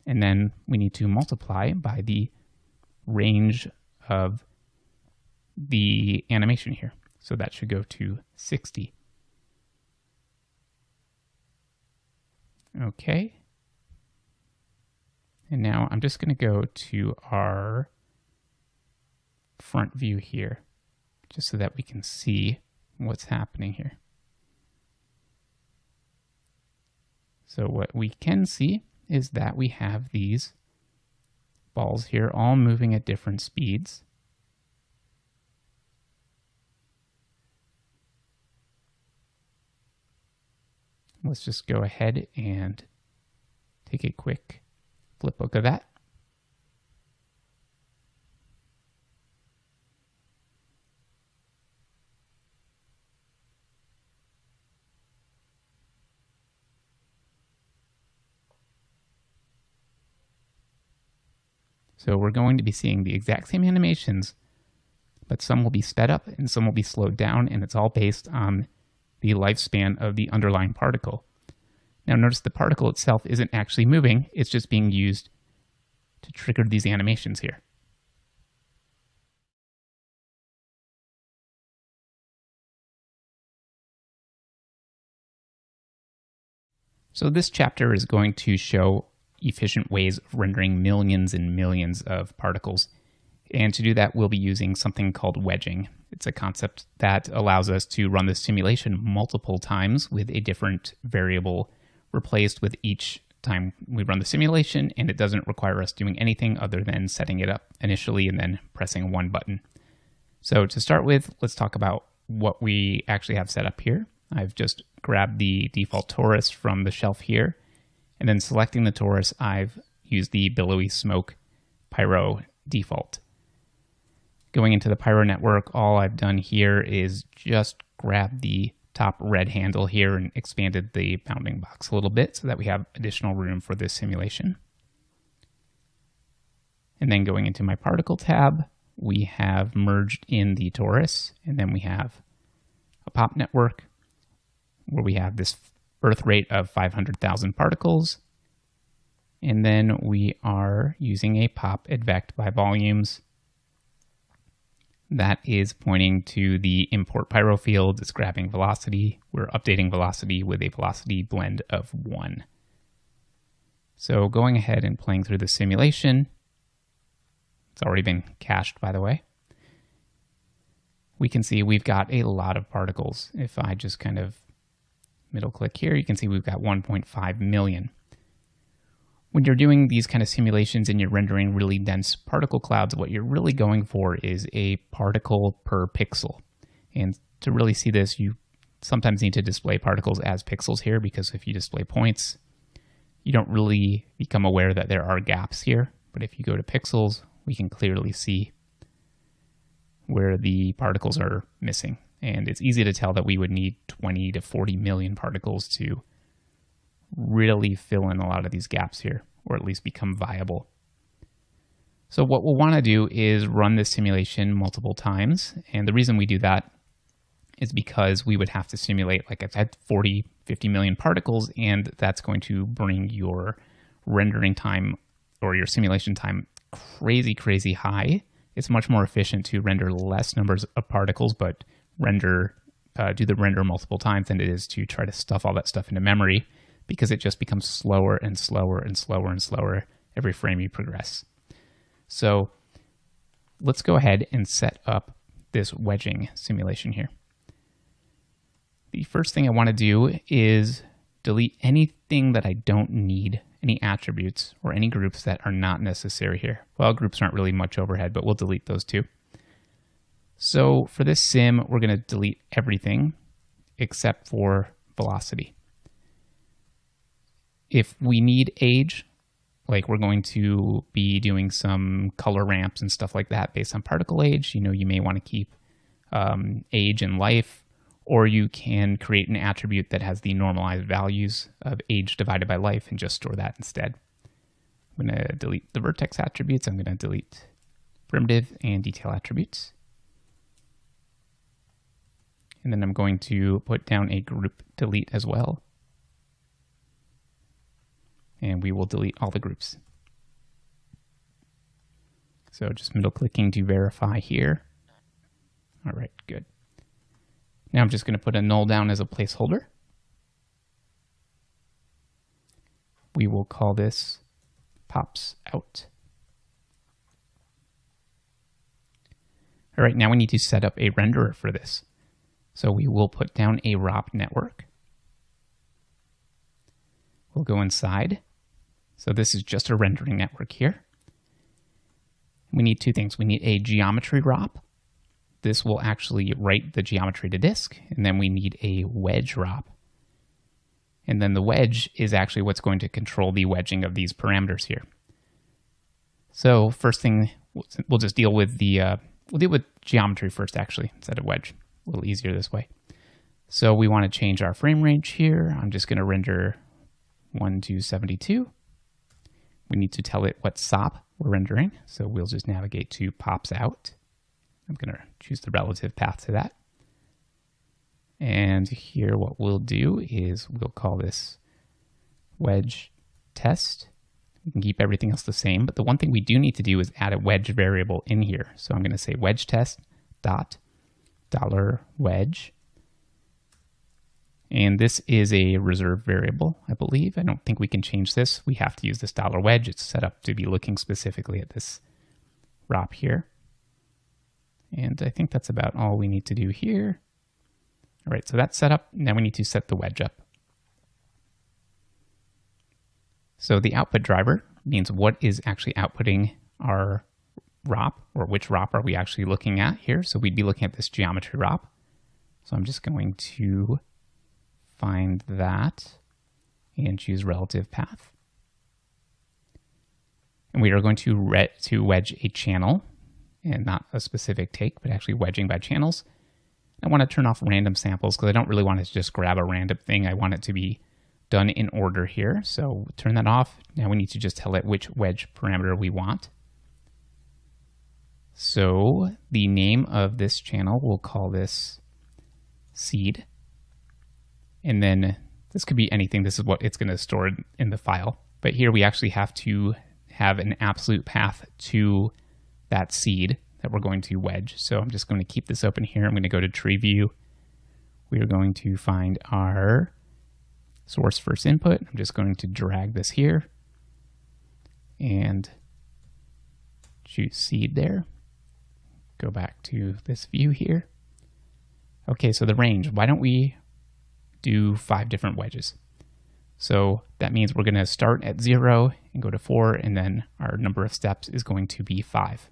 Speaker 1: And then we need to multiply by the range of the animation here. So that should go to 60. Okay. And now I'm just going to go to our front view here, just so that we can see what's happening here. So what we can see is that we have these balls here all moving at different speeds. Let's just go ahead and take a quick flip look of that. So we're going to be seeing the exact same animations, but some will be sped up and some will be slowed down, and it's all based on the lifespan of the underlying particle. Now notice the particle itself isn't actually moving, it's just being used to trigger these animations here. So this chapter is going to show efficient ways of rendering millions and millions of particles. And to do that, we'll be using something called wedging. It's a concept that allows us to run the simulation multiple times with a different variable replaced with each time we run the simulation, and it doesn't require us doing anything other than setting it up initially and then pressing one button. So to start with, let's talk about what we actually have set up here. I've just grabbed the default torus from the shelf here, and then selecting the torus, I've used the billowy smoke pyro default. Going into the pyro network, all I've done here is just grab the top red handle here and expanded the bounding box a little bit so that we have additional room for this simulation. And then going into my particle tab, we have merged in the torus, and then we have a pop network where we have this birth rate of 500,000 particles. And then we are using a pop advect by volumes. That is pointing to the import pyro field. It's grabbing velocity. We're updating velocity with a velocity blend of 1. So going ahead and playing through the simulation, it's already been cached, by the way. We can see we've got a lot of particles. If I just kind of middle click here, you can see we've got 1.5 million. When you're doing these kind of simulations and you're rendering really dense particle clouds, what you're really going for is a particle per pixel. And to really see this, you sometimes need to display particles as pixels here, because if you display points, you don't really become aware that there are gaps here. But if you go to pixels, we can clearly see where the particles are missing. And it's easy to tell that we would need 20 to 40 million particles to really fill in a lot of these gaps here, or at least become viable. So what we'll want to do is run this simulation multiple times. And the reason we do that is because we would have to simulate, like I said, 40, 50 million particles, and that's going to bring your rendering time or your simulation time crazy, crazy high. It's much more efficient to render less numbers of particles, but do the render multiple times than it is to try to stuff all that stuff into memory, because it just becomes slower and slower and slower and slower every frame you progress. So let's go ahead and set up this wedging simulation here. The first thing I want to do is delete anything that I don't need, any attributes or any groups that are not necessary here. Well, groups aren't really much overhead, but we'll delete those too. So for this sim, we're going to delete everything except for velocity. If we need age, like we're going to be doing some color ramps and stuff like that based on particle age, you may want to keep age and life, or you can create an attribute that has the normalized values of age divided by life and just store that instead. I'm going to delete the vertex attributes. I'm going to delete primitive and detail attributes. And then I'm going to put down a group delete as well. And we will delete all the groups. So just middle clicking to verify here. All right, good. Now I'm just going to put a null down as a placeholder. We will call this pops out. All right, now we need to set up a renderer for this. So we will put down a ROP network. We'll go inside. So this is just a rendering network here. We need two things. We need a geometry ROP. This will actually write the geometry to disk. And then we need a wedge ROP. And then the wedge is actually what's going to control the wedging of these parameters here. So first thing, we'll just deal with we'll deal with geometry first, actually, instead of wedge. A little easier this way. So we want to change our frame range here. I'm just going to render 1 to 72. We need to tell it what SOP we're rendering. So we'll just navigate to pops out. I'm going to choose the relative path to that. And here what we'll do is we'll call this wedge test. We can keep everything else the same, but the one thing we do need to do is add a wedge variable in here. So I'm going to say wedge test dot $wedge. And this is a reserved variable, I believe. I don't think we can change this. We have to use this $wedge. It's set up to be looking specifically at this ROP here. And I think that's about all we need to do here. All right, so that's set up. Now we need to set the wedge up. So the output driver means what is actually outputting our ROP, or which ROP are we actually looking at here. So we'd be looking at this geometry ROP. So I'm just going to find that and choose relative path. And we are going to wedge a channel, and not a specific take, but actually wedging by channels. I want to turn off random samples because I don't really want to just grab a random thing. I want it to be done in order here. So turn that off. Now we need to just tell it which wedge parameter we want. So the name of this channel, we'll call this seed. And then this could be anything. This is what it's going to store in the file. But here we actually have to have an absolute path to that seed that we're going to wedge. So I'm just going to keep this open here. I'm going to go to tree view. We are going to find our source first input. I'm just going to drag this here and choose seed there. Go back to this view here. Okay, so the range, why don't we do 5 different wedges? So that means we're going to start at 0 and go to 4, and then our number of steps is going to be 5.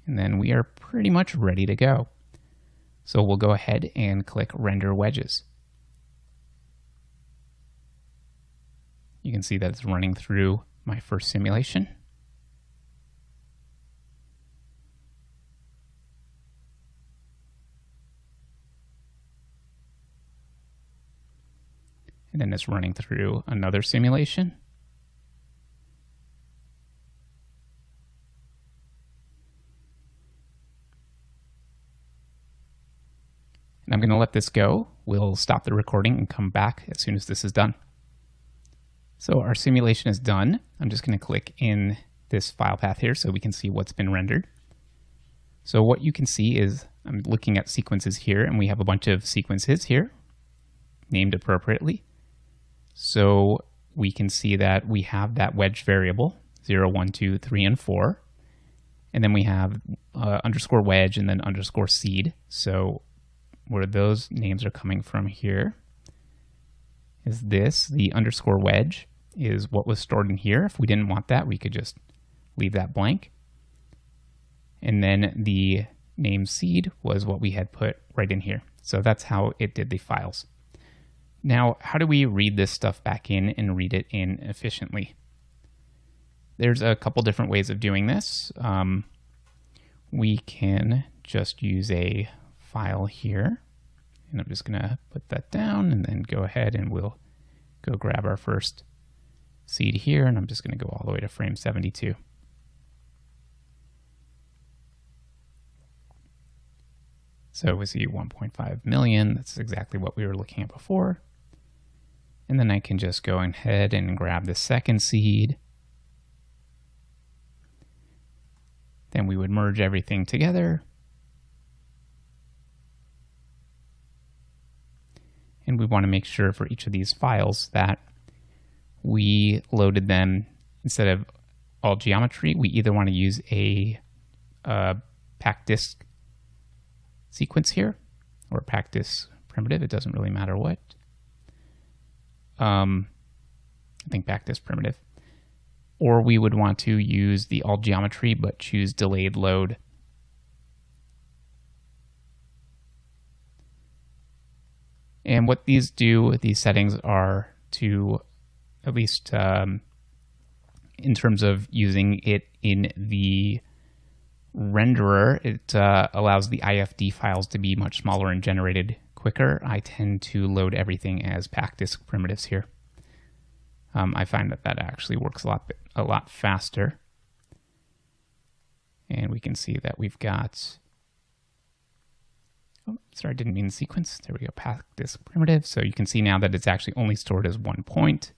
Speaker 1: And then we are pretty much ready to go. So we'll go ahead and click Render Wedges. You can see that it's running through my first simulation. And then it's running through another simulation. And I'm going to let this go. We'll stop the recording and come back as soon as this is done. So our simulation is done. I'm just going to click in this file path here so we can see what's been rendered. So what you can see is I'm looking at sequences here, and we have a bunch of sequences here named appropriately. So we can see that we have that wedge variable 0, 1, 2, 3, and 4. And then we have underscore wedge and then underscore seed. So where those names are coming from here is this. The underscore wedge is what was stored in here. If we didn't want that, we could just leave that blank. And then the name seed was what we had put right in here. So that's how it did the files. Now, how do we read this stuff back in and read it in efficiently? There's a couple different ways of doing this. We can just use a file here, and I'm just going to put that down and then go ahead and we'll go grab our first seed here, and I'm just going to go all the way to frame 72. So we see 1.5 million. That's exactly what we were looking at before. And then I can just go ahead and grab the second seed. Then we would merge everything together. And we want to make sure for each of these files that we loaded them instead of all geometry. We either want to use a PacDisk sequence here or PacDisk primitive. It doesn't really matter what. I think PacDisk primitive. Or we would want to use the all geometry but choose delayed load. And what these do, these settings are to, at least in terms of using it in the renderer, it allows the IFD files to be much smaller and generated quicker. I tend to load everything as PacDisk primitives here. I find that that actually works a lot faster. And we can see that we've got, oh, sorry, I didn't mean the sequence. There we go, path disk primitive. So you can see now that it's actually only stored as 1 point,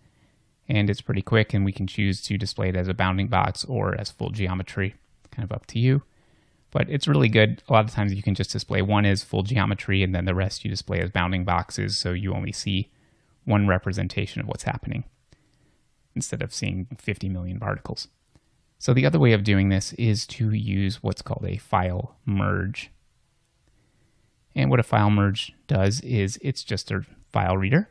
Speaker 1: and it's pretty quick, and we can choose to display it as a bounding box or as full geometry, kind of up to you. But it's really good. A lot of times you can just display one as full geometry, and then the rest you display as bounding boxes, so you only see one representation of what's happening, instead of seeing 50 million particles. So the other way of doing this is to use what's called a file merge. And what a file merge does is it's just a file reader.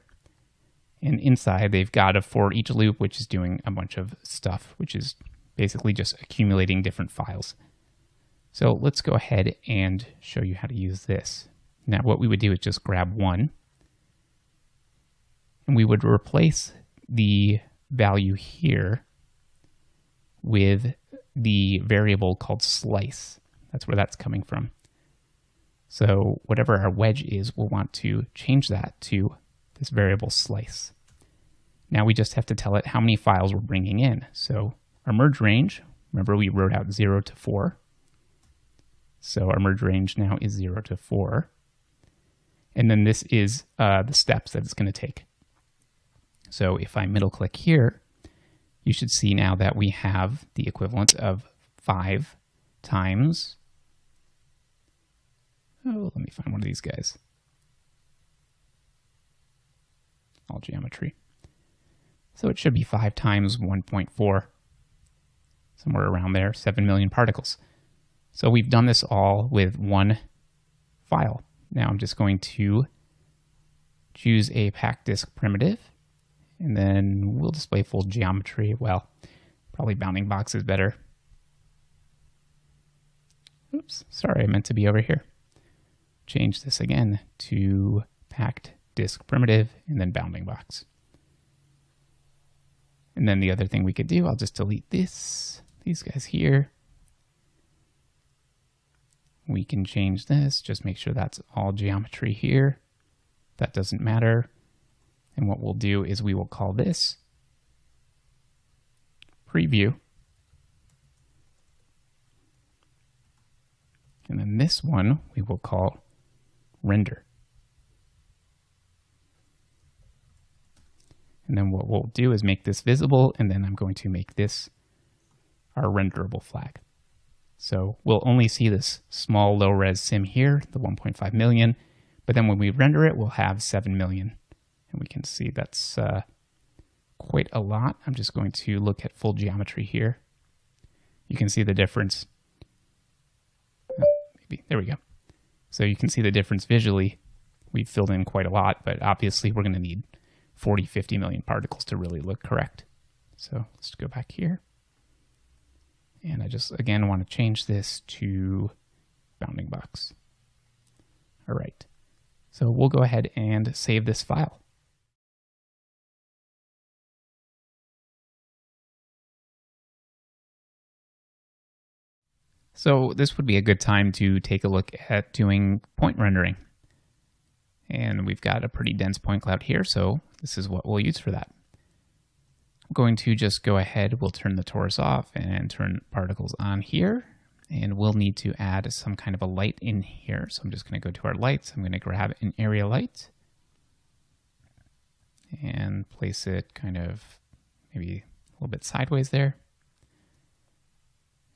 Speaker 1: And inside they've got a for each loop, which is doing a bunch of stuff, which is basically just accumulating different files. So let's go ahead and show you how to use this. Now what we would do is just grab one, and we would replace the value here with the variable called slice. That's where that's coming from. So whatever our wedge is, we'll want to change that to this variable slice. Now we just have to tell it how many files we're bringing in. So our merge range, remember we wrote out 0 to 4. So our merge range now is 0 to 4. And then this is the steps that it's going to take. So if I middle click here, you should see now that we have the equivalent of 5 times, oh, let me find one of these guys. All geometry. So it should be 5 times 1.4, somewhere around there, 7 million particles. So we've done this all with one file. Now I'm just going to choose a packed disk primitive, and then we'll display full geometry. Well, probably bounding box is better. Oops, sorry, I meant to be over here. Change this again to packed disk primitive and then bounding box. And then the other thing we could do, I'll just delete these guys here. We can change this, just make sure that's all geometry here. That doesn't matter. And what we'll do is we will call this preview. And then this one we will call render. And then what we'll do is make this visible, and then I'm going to make this our renderable flag. So we'll only see this small low-res sim here, the 1.5 million, but then when we render it, we'll have 7 million. And we can see that's quite a lot. I'm just going to look at full geometry here. You can see the difference. Maybe there we go. So you can see the difference visually. We've filled in quite a lot, but obviously we're going to need 40, 50 million particles to really look correct. So let's go back here. And I just, again, want to change this to bounding box. All right. So we'll go ahead and save this file. So this would be a good time to take a look at doing point rendering. And we've got a pretty dense point cloud here, so this is what we'll use for that. I'm going to just go ahead, we'll turn the torus off and turn particles on here. And we'll need to add some kind of a light in here. So I'm just going to go to our lights. I'm going to grab an area light and place it kind of maybe a little bit sideways there.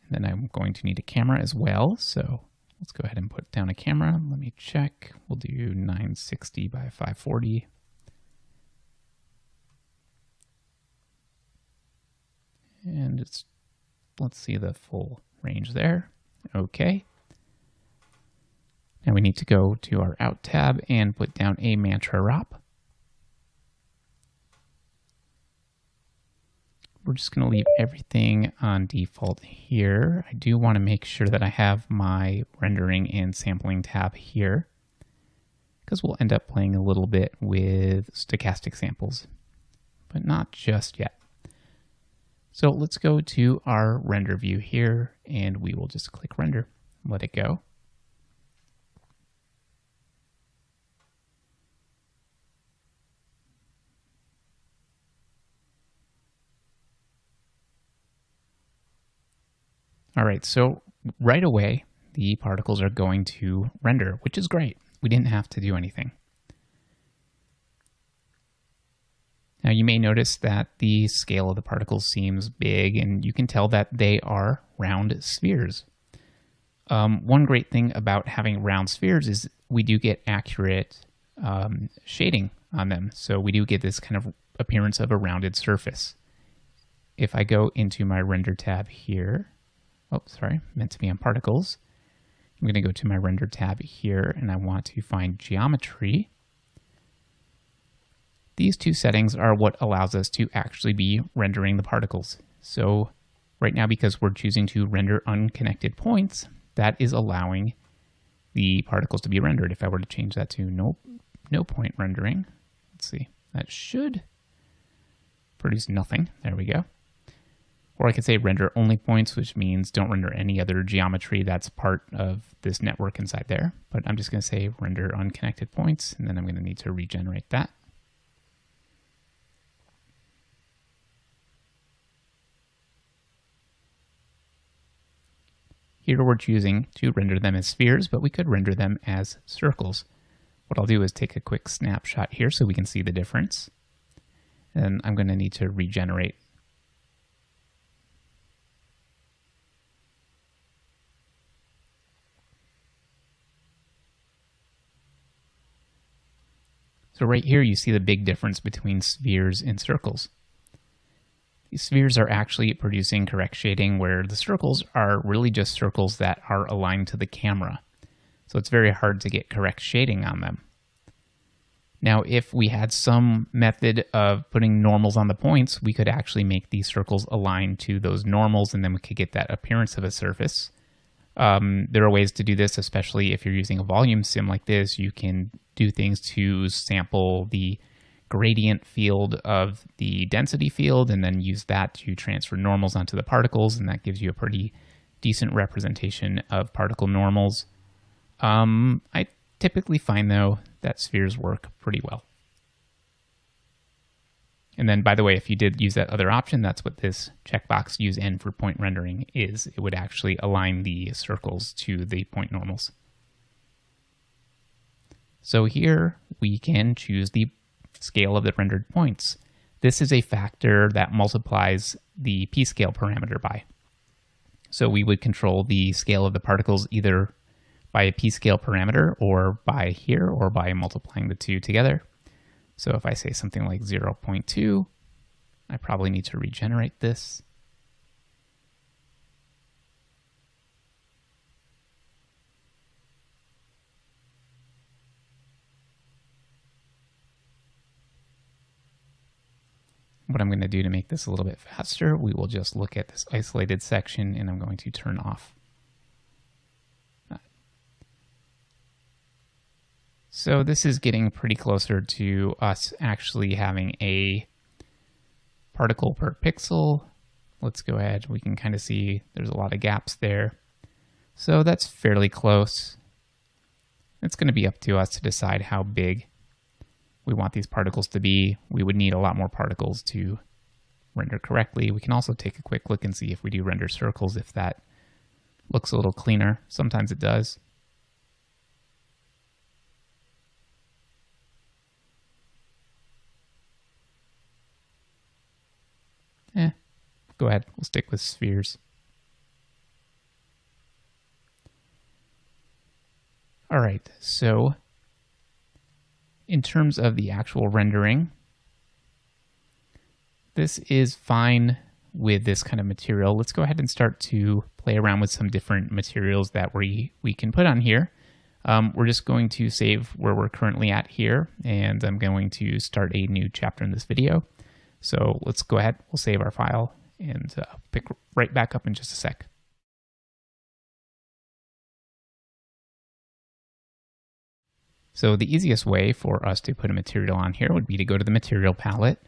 Speaker 1: And then I'm going to need a camera as well. So let's go ahead and put down a camera. Let me check. We'll do 960 by 540. And let's see the full range there. Okay. Now we need to go to our Out tab and put down a Mantra ROP. We're just going to leave everything on default here. I do want to make sure that I have my rendering and sampling tab here, because we'll end up playing a little bit with stochastic samples, but not just yet. So let's go to our render view here, and we will just click render, let it go. All right, so right away, the particles are going to render, which is great. We didn't have to do anything. Now you may notice that the scale of the particles seems big, and you can tell that they are round spheres. One great thing about having round spheres is we do get accurate shading on them. So we do get this kind of appearance of a rounded surface. If I go into my render tab here, oh, sorry, meant to be on particles. I'm going to go to my render tab here, and I want to find geometry. These two settings are what allows us to actually be rendering the particles. So right now, because we're choosing to render unconnected points, that is allowing the particles to be rendered. If I were to change that to no point rendering, let's see, that should produce nothing. There we go. Or I could say render only points, which means don't render any other geometry that's part of this network inside there. But I'm just going to say render unconnected points, and then I'm going to need to regenerate that. Here we're choosing to render them as spheres, but we could render them as circles. What I'll do is take a quick snapshot here so we can see the difference. And I'm going to need to regenerate. So right here you see the big difference between spheres and circles. These spheres are actually producing correct shading, where the circles are really just circles that are aligned to the camera. So it's very hard to get correct shading on them. Now, if we had some method of putting normals on the points, we could actually make these circles align to those normals, and then we could get that appearance of a surface. There are ways to do this, especially if you're using a volume sim like this. You can do things to sample the gradient field of the density field and then use that to transfer normals onto the particles, and that gives you a pretty decent representation of particle normals. I typically find, though, that spheres work pretty well. And then, by the way, if you did use that other option, that's what this checkbox use N for point rendering is. It would actually align the circles to the point normals. So here we can choose the scale of the rendered points. This is a factor that multiplies the p-scale parameter by. So we would control the scale of the particles either by a p-scale parameter or by here or by multiplying the two together. So if I say something like 0.2, I probably need to regenerate this. What I'm going to do to make this a little bit faster, we will just look at this isolated section, and I'm going to turn off. So this is getting pretty closer to us actually having a particle per pixel. Let's go ahead. We can kind of see there's a lot of gaps there. So that's fairly close. It's going to be up to us to decide how big we want these particles to be. We would need a lot more particles to render correctly. We can also take a quick look and see if we do render circles, if that looks a little cleaner. Sometimes it does. Go ahead, we'll stick with spheres. All right, so in terms of the actual rendering, this is fine with this kind of material. Let's go ahead and start to play around with some different materials that we can put on here. We're just going to save where we're currently at here, and I'm going to start a new chapter in this video. So let's go ahead, we'll save our file and pick right back up in just a sec. So the easiest way for us to put a material on here would be to go to the material palette,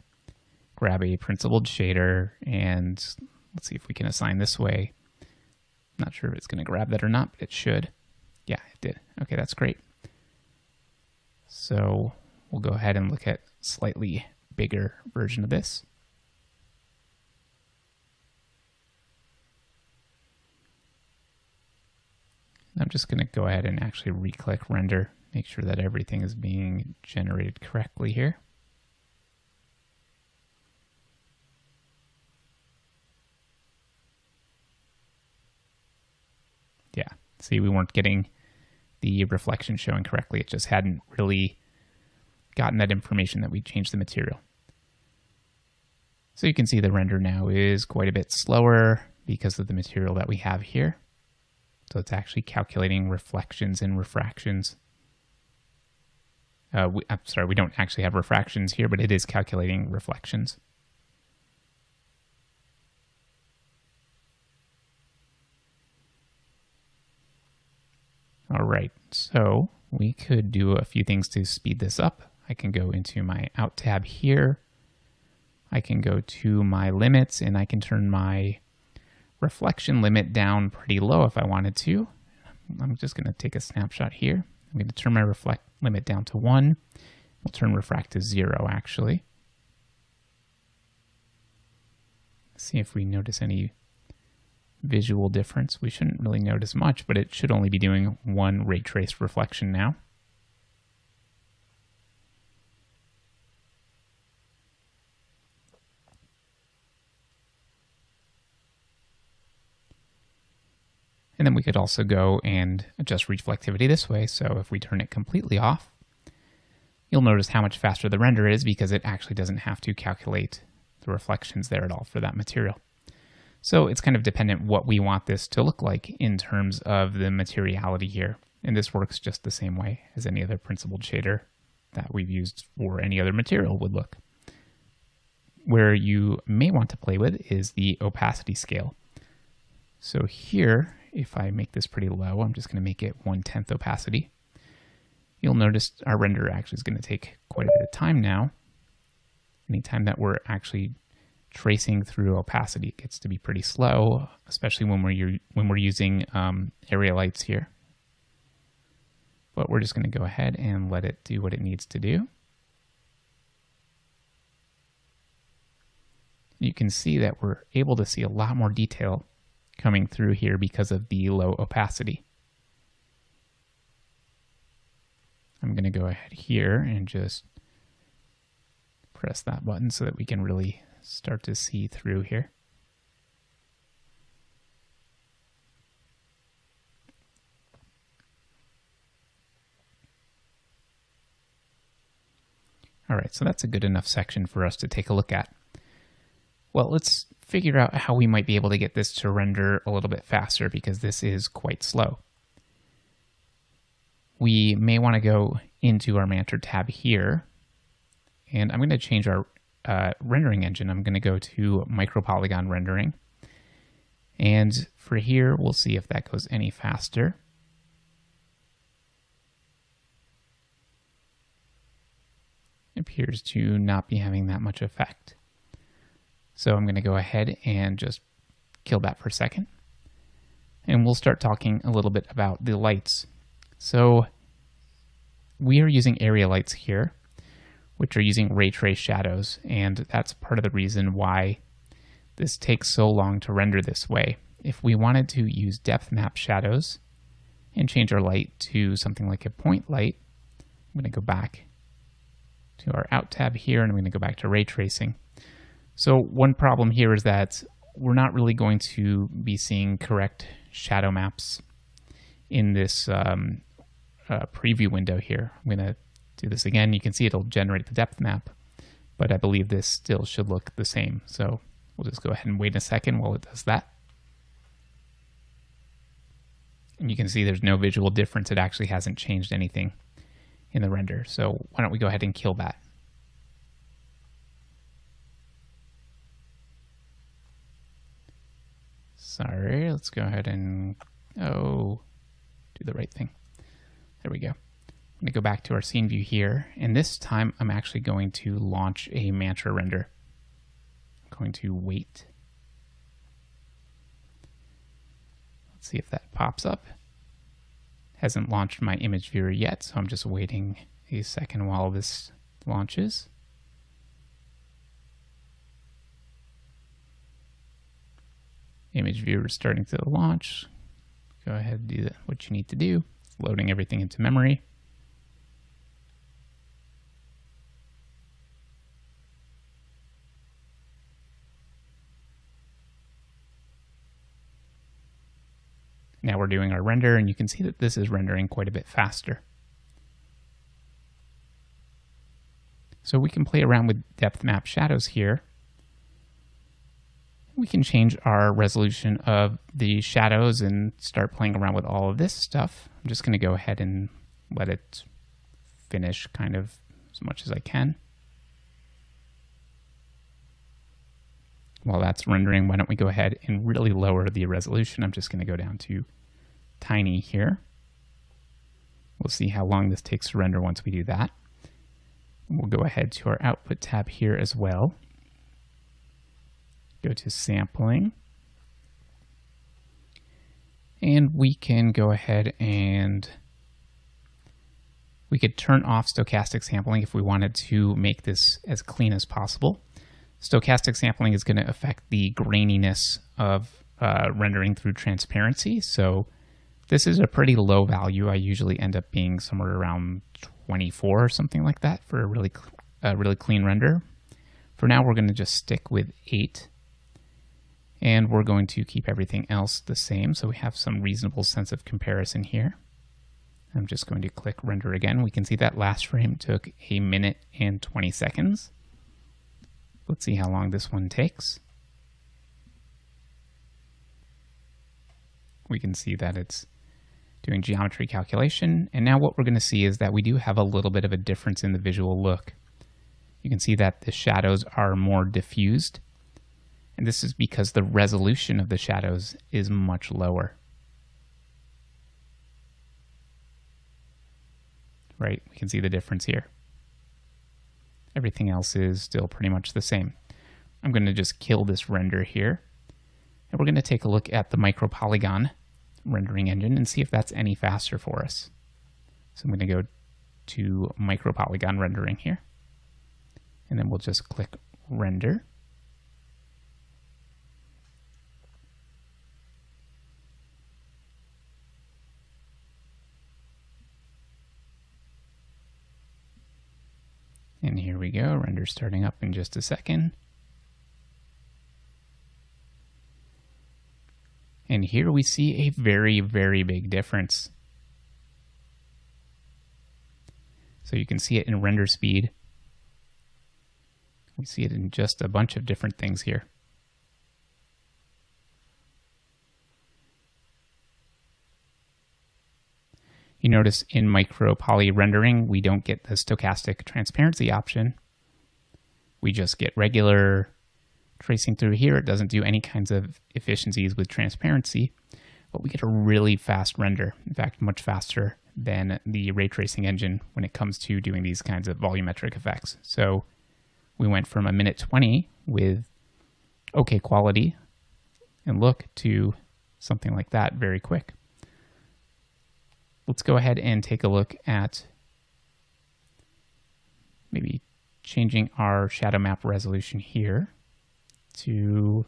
Speaker 1: grab a principled shader, and let's see if we can assign this way. I'm not sure if it's going to grab that or not, but it should. Yeah, it did. Okay, that's great. So we'll go ahead and look at a slightly bigger version of this. I'm just going to go ahead and actually re-click render, make sure that everything is being generated correctly here. Yeah, see, we weren't getting the reflection showing correctly. It just hadn't really gotten that information that we changed the material. So you can see the render now is quite a bit slower because of the material that we have here. So it's actually calculating reflections and refractions. I'm sorry, we don't actually have refractions here, but it is calculating reflections. All right, so we could do a few things to speed this up. I can go into my Out tab here. I can go to my limits, and I can turn my reflection limit down pretty low if I wanted to. I'm just going to take a snapshot here. I'm going to turn my reflect limit down to 1. We'll turn refract to 0, actually. See if we notice any visual difference. We shouldn't really notice much, but it should only be doing 1 ray trace reflection now. And then we could also go and adjust reflectivity this way. So if we turn it completely off, you'll notice how much faster the render is because it actually doesn't have to calculate the reflections there at all for that material. So it's kind of dependent what we want this to look like in terms of the materiality here. And this works just the same way as any other principled shader that we've used for any other material would look. Where you may want to play with is the opacity scale. So here, if I make this pretty low, I'm just going to make it 1/10 opacity. You'll notice our render actually is going to take quite a bit of time now. Anytime that we're actually tracing through opacity, it gets to be pretty slow, especially when we're using area lights here. But we're just going to go ahead and let it do what it needs to do. You can see that we're able to see a lot more detail coming through here because of the low opacity. I'm going to go ahead here and just press that button so that we can really start to see through here. All right, so that's a good enough section for us to take a look at. Well, let's figure out how we might be able to get this to render a little bit faster because this is quite slow. We may want to go into our Mantra tab here, and I'm going to change our rendering engine. I'm going to go to micropolygon rendering, and for here, we'll see if that goes any faster. It appears to not be having that much effect. So I'm going to go ahead and just kill that for a second. And we'll start talking a little bit about the lights. So we are using area lights here, which are using ray trace shadows. And that's part of the reason why this takes so long to render this way. If we wanted to use depth map shadows and change our light to something like a point light, I'm going to go back to our Out tab here, and I'm going to go back to ray tracing. So one problem here is that we're not really going to be seeing correct shadow maps in this preview window here. I'm going to do this again. You can see it'll generate the depth map, but I believe this still should look the same. So we'll just go ahead and wait a second while it does that. And you can see there's no visual difference. It actually hasn't changed anything in the render. So why don't we go ahead and kill that? Sorry, let's go ahead and do the right thing. There we go. I'm going to go back to our scene view here, and this time I'm actually going to launch a Mantra render. I'm going to wait. Let's see if that pops up. Hasn't launched my image viewer yet, so I'm just waiting a second while this launches. Image viewer is starting to launch. go ahead and do what you need to do, loading everything into memory. Now we're doing our render, and you can see that this is rendering quite a bit faster. So we can play around with depth map shadows here. We can change our resolution of the shadows and start playing around with all of this stuff. I'm just going to go ahead and let it finish kind of as much as I can. While that's rendering, why don't we go ahead and really lower the resolution? I'm just going to go down to tiny here. We'll see how long this takes to render once we do that. We'll go ahead to our output tab here as well. Go to sampling. And we can go ahead and we could turn off stochastic sampling if we wanted to make this as clean as possible. Stochastic sampling is going to affect the graininess of rendering through transparency. So this is a pretty low value. I usually end up being somewhere around 24 or something like that for a really clean render. For now, we're going to just stick with 8. And we're going to keep everything else the same so we have some reasonable sense of comparison here. I'm just going to click render again. We can see that last frame took 1 minute and 20 seconds. Let's see how long this one takes. We can see that it's doing geometry calculation. And now what we're going to see is that we do have a little bit of a difference in the visual look. You can see that the shadows are more diffused. And this is because the resolution of the shadows is much lower. Right? We can see the difference here. Everything else is still pretty much the same. I'm going to just kill this render here. And we're going to take a look at the micropolygon rendering engine and see if that's any faster for us. So I'm going to go to micropolygon rendering here. And then we'll just click render. And here we go, render starting up in just a second. And here we see a very, very big difference. So you can see it in render speed. We see it in just a bunch of different things here. You notice in micro-poly rendering, we don't get the stochastic transparency option. We just get regular tracing through here. It doesn't do any kinds of efficiencies with transparency, but we get a really fast render. In fact, much faster than the ray tracing engine when it comes to doing these kinds of volumetric effects. So we went from 1 minute 20 with okay quality and look to something like that very quick. Let's go ahead and take a look at maybe changing our shadow map resolution here to,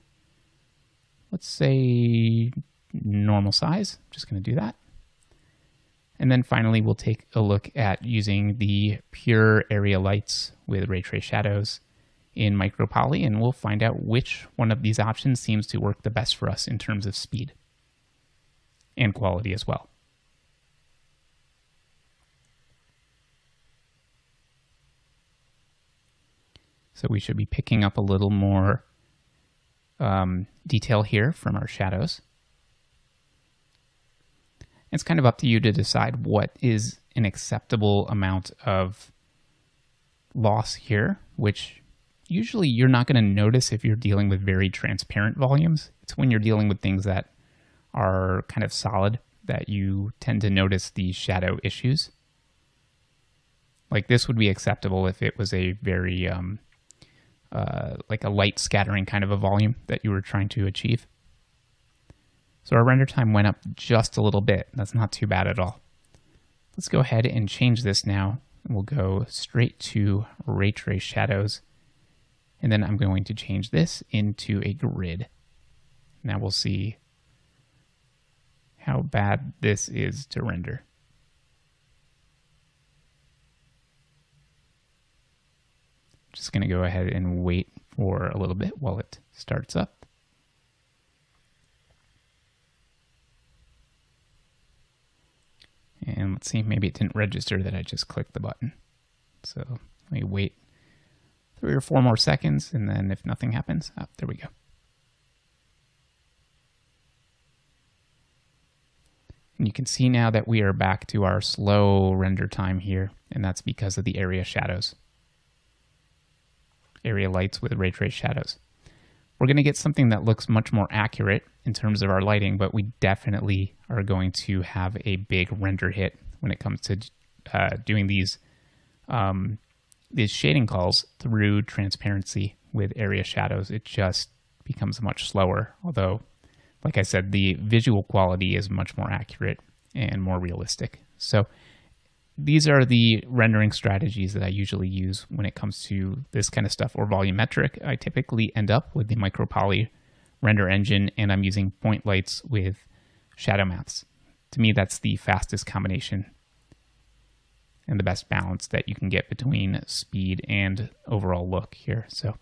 Speaker 1: let's say, normal size. I'm just going to do that. And then finally, we'll take a look at using the pure area lights with ray trace shadows in micropoly, and we'll find out which one of these options seems to work the best for us in terms of speed and quality as well. So we should be picking up a little more detail here from our shadows. It's kind of up to you to decide what is an acceptable amount of loss here, which usually you're not going to notice if you're dealing with very transparent volumes. It's when you're dealing with things that are kind of solid that you tend to notice these shadow issues. Like this would be acceptable if it was a very like a light scattering kind of a volume that you were trying to achieve. So our render time went up just a little bit. That's not too bad at all. Let's go ahead and change this now. We'll go straight to ray trace shadows. And then I'm going to change this into a grid. Now we'll see how bad this is to render. Just going to go ahead and wait for a little bit while it starts up. And let's see, maybe it didn't register that I just clicked the button. So let me wait 3 or 4 more seconds, and then if nothing happens, there we go. And you can see now that we are back to our slow render time here, and that's because of the area shadows. Area lights with ray trace shadows. We're going to get something that looks much more accurate in terms of our lighting, but we definitely are going to have a big render hit when it comes to doing these shading calls through transparency with area shadows. It just becomes much slower, although, like I said, the visual quality is much more accurate and more realistic. So these are the rendering strategies that I usually use when it comes to this kind of stuff, or volumetric. I typically end up with the MicroPoly render engine, and I'm using point lights with shadow maps. To me, that's the fastest combination and the best balance that you can get between speed and overall look here. So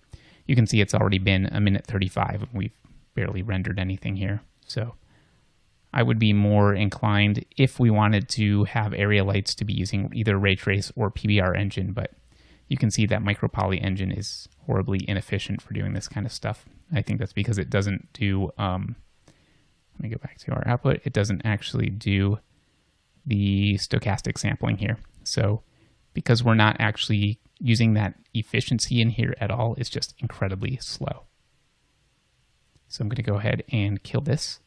Speaker 1: you can see it's already been 1:35 and we've barely rendered anything here. So I would be more inclined, if we wanted to have area lights, to be using either ray trace or PBR engine, but you can see that MicroPoly engine is horribly inefficient for doing this kind of stuff. I think that's because it doesn't do, let me go back to our output, it doesn't actually do the stochastic sampling here. So because we're not actually using that efficiency in here at all, it's just incredibly slow. So I'm going to go ahead and kill this.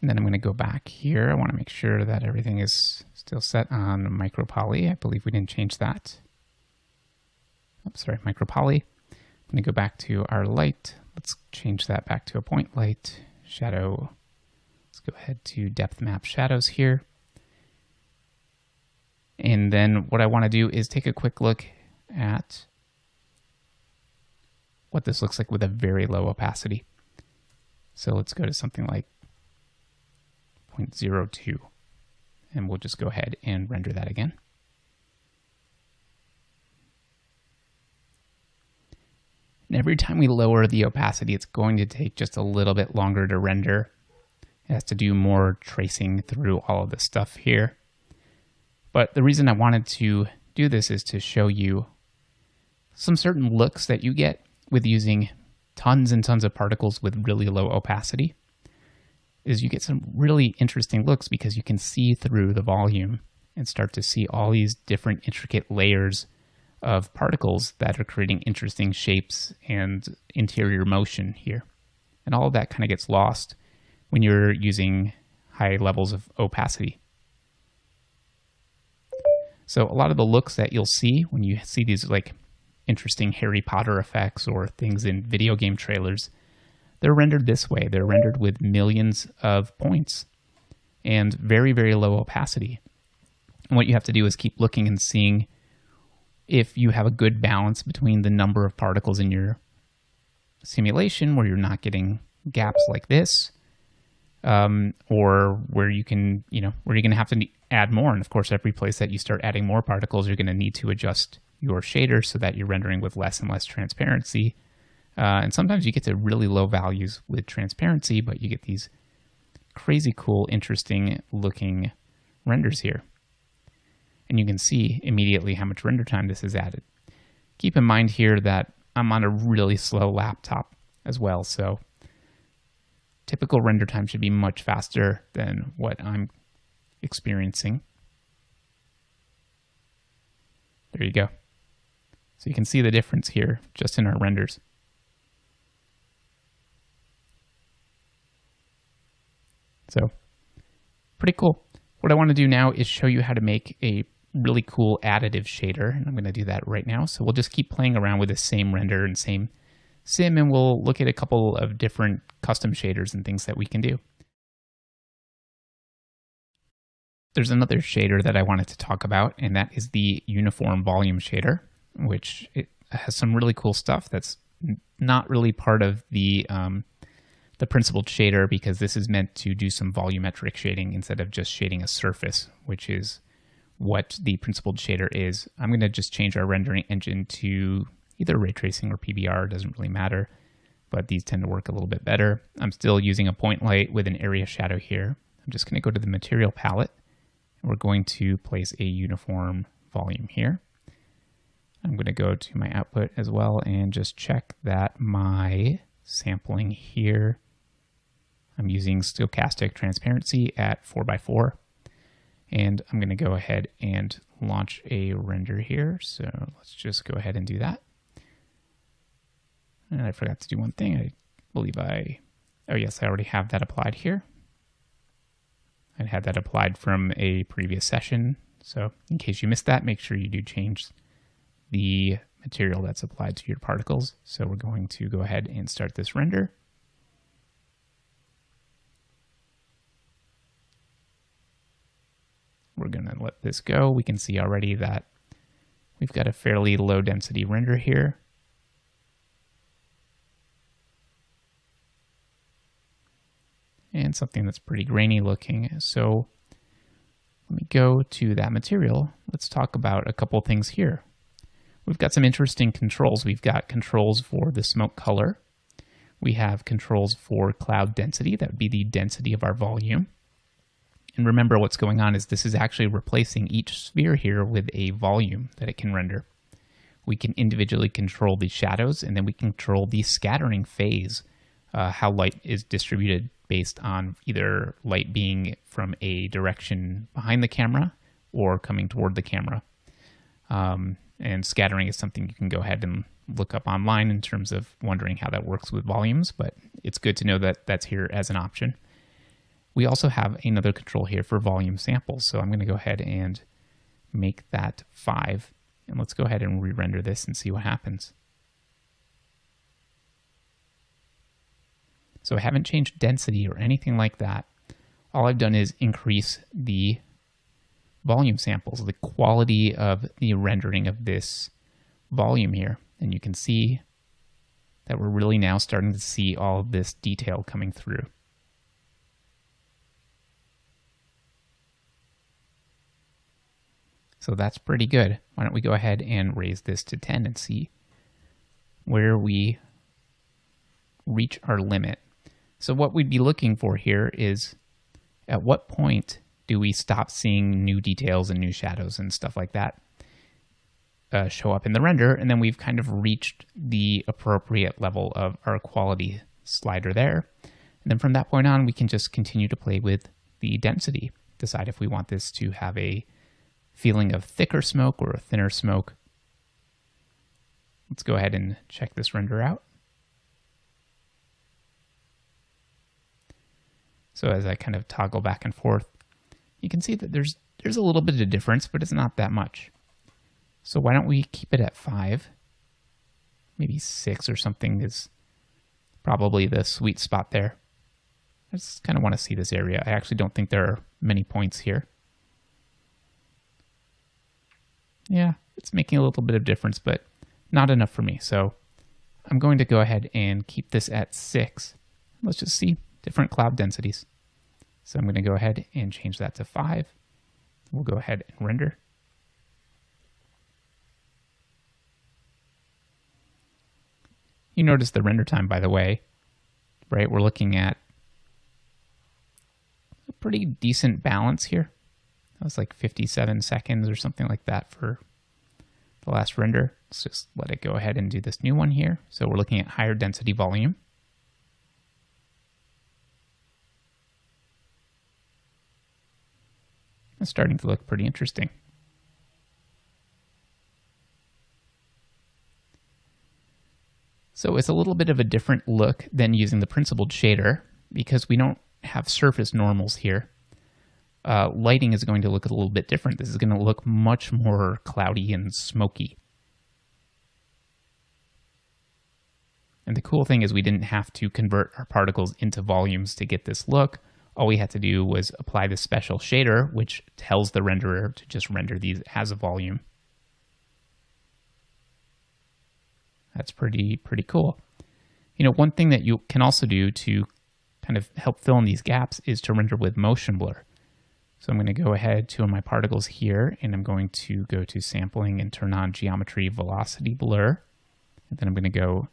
Speaker 1: And then I'm going to go back here. I want to make sure that everything is still set on MicroPoly. I believe we didn't change that. Oops, sorry, MicroPoly. I'm going to go back to our light. Let's change that back to a point light. Shadow. Let's go ahead to depth map shadows here. And then what I want to do is take a quick look at what this looks like with a very low opacity. So let's go to something like 0.02, and we'll just go ahead and render that again. And every time we lower the opacity, it's going to take just a little bit longer to render. It has to do more tracing through all of this stuff here. But the reason I wanted to do this is to show you some certain looks that you get with using tons and tons of particles with really low opacity. Is you get some really interesting looks because you can see through the volume and start to see all these different intricate layers of particles that are creating interesting shapes and interior motion here. And all of that kind of gets lost when you're using high levels of opacity. So a lot of the looks that you'll see when you see these like interesting Harry Potter effects or things in video game trailers, they're rendered this way. They're rendered with millions of points and very, very low opacity. And what you have to do is keep looking and seeing if you have a good balance between the number of particles in your simulation where you're not getting gaps like this, or where you can, where you're going to have to add more. And of course, every place that you start adding more particles, you're going to need to adjust your shader so that you're rendering with less and less transparency. And sometimes you get to really low values with transparency, but you get these crazy cool, interesting looking renders here. And you can see immediately how much render time this has added. Keep in mind here that I'm on a really slow laptop as well, so typical render time should be much faster than what I'm experiencing. There you go. So you can see the difference here just in our renders. So pretty cool. What I want to do now is show you how to make a really cool additive shader, and I'm going to do that right now. So we'll just keep playing around with the same render and same sim, and we'll look at a couple of different custom shaders and things that we can do. There's another shader that I wanted to talk about, and that is the uniform volume shader, which it has some really cool stuff that's not really part of the the principled shader because this is meant to do some volumetric shading instead of just shading a surface, which is what the principled shader is. I'm going to just change our rendering engine to either ray tracing or PBR, doesn't really matter, but these tend to work a little bit better. I'm still using a point light with an area shadow here. I'm just going to go to the material palette, and we're going to place a uniform volume here. I'm going to go to my output as well and just check that my sampling here, I'm using stochastic transparency at 4x4. And I'm going to go ahead and launch a render here. So let's just go ahead and do that. And I forgot to do one thing. I believe oh yes, I already have that applied here. I had that applied from a previous session. So in case you missed that, make sure you do change the material that's applied to your particles. So we're going to go ahead and start this render. We're going to let this go. We can see already that we've got a fairly low density render here. And something that's pretty grainy looking. So let me go to that material. Let's talk about a couple things here. We've got some interesting controls. We've got controls for the smoke color. We have controls for cloud density. That would be the density of our volume. And remember, what's going on is this is actually replacing each sphere here with a volume that it can render. We can individually control the shadows, and then we can control the scattering phase, how light is distributed based on either light being from a direction behind the camera or coming toward the camera. And scattering is something you can go ahead and look up online in terms of wondering how that works with volumes, but it's good to know that that's here as an option. We also have another control here for volume samples. So I'm going to go ahead and make that 5. And let's go ahead and re-render this and see what happens. So I haven't changed density or anything like that. All I've done is increase the volume samples, the quality of the rendering of this volume here. And you can see that we're really now starting to see all of this detail coming through. So that's pretty good. Why don't we go ahead and raise this to 10 and see where we reach our limit. So what we'd be looking for here is at what point do we stop seeing new details and new shadows and stuff like that show up in the render, and then we've kind of reached the appropriate level of our quality slider there. And then from that point on, we can just continue to play with the density, decide if we want this to have a feeling of thicker smoke or a thinner smoke. Let's go ahead and check this render out. So as I kind of toggle back and forth, you can see that there's a little bit of difference, but it's not that much. So why don't we keep it at 5? Maybe 6 or something is probably the sweet spot there. I just kind of want to see this area. I actually don't think there are many points here. Yeah, it's making a little bit of difference, but not enough for me. So I'm going to go ahead and keep this at 6. Let's just see different cloud densities. So I'm going to go ahead and change that to 5. We'll go ahead and render. You notice the render time, by the way, right? We're looking at a pretty decent balance here. That was like 57 seconds or something like that for the last render. Let's just let it go ahead and do this new one here. So we're looking at higher density volume. It's starting to look pretty interesting. So it's a little bit of a different look than using the principled shader because we don't have surface normals here. Lighting is going to look a little bit different. This is going to look much more cloudy and smoky. And the cool thing is we didn't have to convert our particles into volumes to get this look. All we had to do was apply the special shader, which tells the renderer to just render these as a volume. That's pretty cool. You know, one thing that you can also do to kind of help fill in these gaps is to render with motion blur. So I'm going to go ahead to my particles here, and I'm going to go to sampling and turn on geometry velocity blur. And then I'm going to go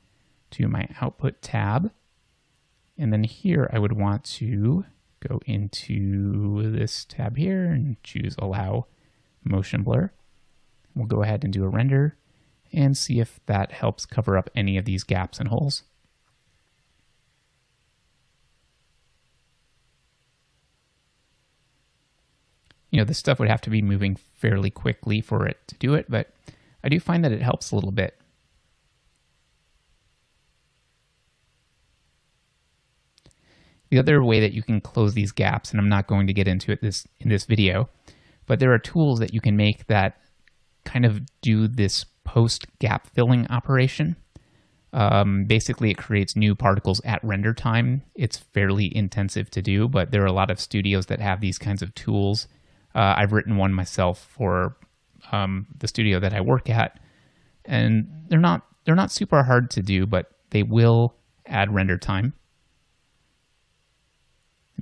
Speaker 1: to my output tab. And then here I would want to go into this tab here and choose allow motion blur. We'll go ahead and do a render and see if that helps cover up any of these gaps and holes. You know, this stuff would have to be moving fairly quickly for it to do it, but I do find that it helps a little bit. The other way that you can close these gaps, and I'm not going to get into it in this video, but there are tools that you can make that kind of do this post-gap filling operation. Basically, it creates new particles at render time. It's fairly intensive to do, but there are a lot of studios that have these kinds of tools. I've written one myself for the studio that I work at, and they're not super hard to do, but they will add render time.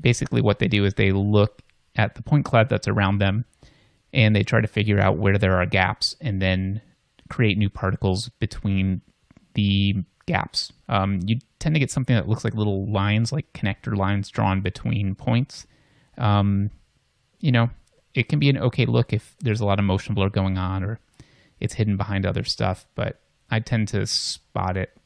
Speaker 1: Basically, what they do is they look at the point cloud that's around them, and they try to figure out where there are gaps, and then create new particles between the gaps. You tend to get something that looks like little lines, like connector lines drawn between points. You know, it can be an okay look if there's a lot of motion blur going on or it's hidden behind other stuff, but I tend to spot it,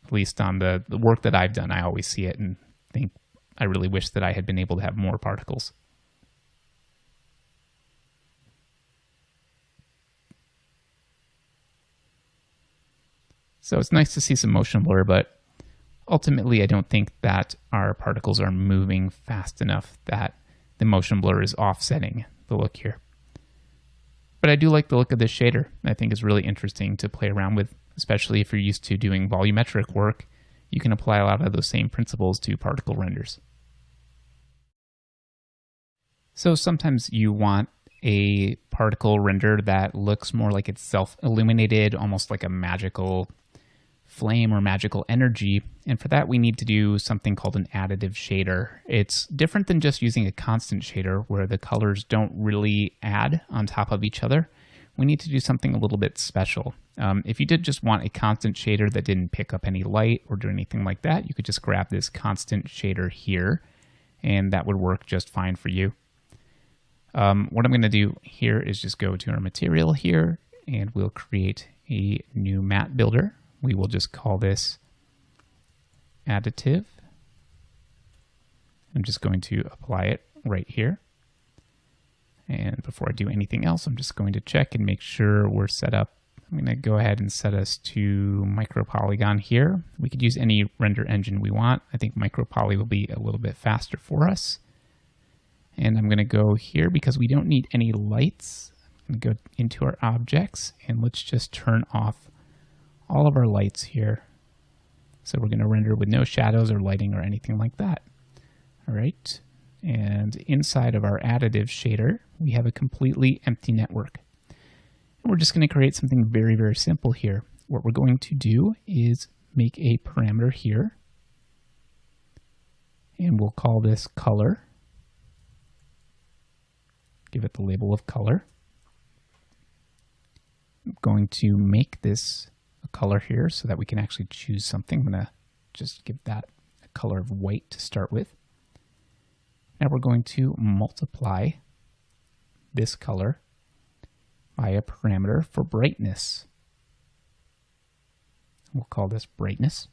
Speaker 1: at least on the work that I've done. I always see it and think I really wish that I had been able to have more particles. So it's nice to see some motion blur, but ultimately I don't think that our particles are moving fast enough that the motion blur is offsetting the look here. But I do like the look of this shader. I think it's really interesting to play around with, especially if you're used to doing volumetric work. You can apply a lot of those same principles to particle renders. So sometimes you want a particle render that looks more like it's self-illuminated, almost like a magical flame or magical energy. And for that, we need to do something called an additive shader. It's different than just using a constant shader where the colors don't really add on top of each other. We need to do something a little bit special. If you did just want a constant shader that didn't pick up any light or do anything like that, you could just grab this constant shader here, and that would work just fine for you. What I'm going to do here is just go to our material here, and we'll create a new matte builder. We will just call this additive. I'm just going to apply it right here. And before I do anything else, I'm just going to check and make sure we're set up. I'm going to go ahead and set us to MicroPolygon here. We could use any render engine we want. I think MicroPoly will be a little bit faster for us. And I'm going to go here because we don't need any lights. I'm going to go into our objects, and let's just turn off all of our lights here. So we're going to render with no shadows or lighting or anything like that. All right. And inside of our additive shader, we have a completely empty network. And we're just going to create something very, very simple here. What we're going to do is make a parameter here, and we'll call this color. Give it the label of color. I'm going to make this a color here so that we can actually choose something. I'm going to just give that a color of white to start with. Now we're going to multiply this color by a parameter for brightness. We'll call this brightness.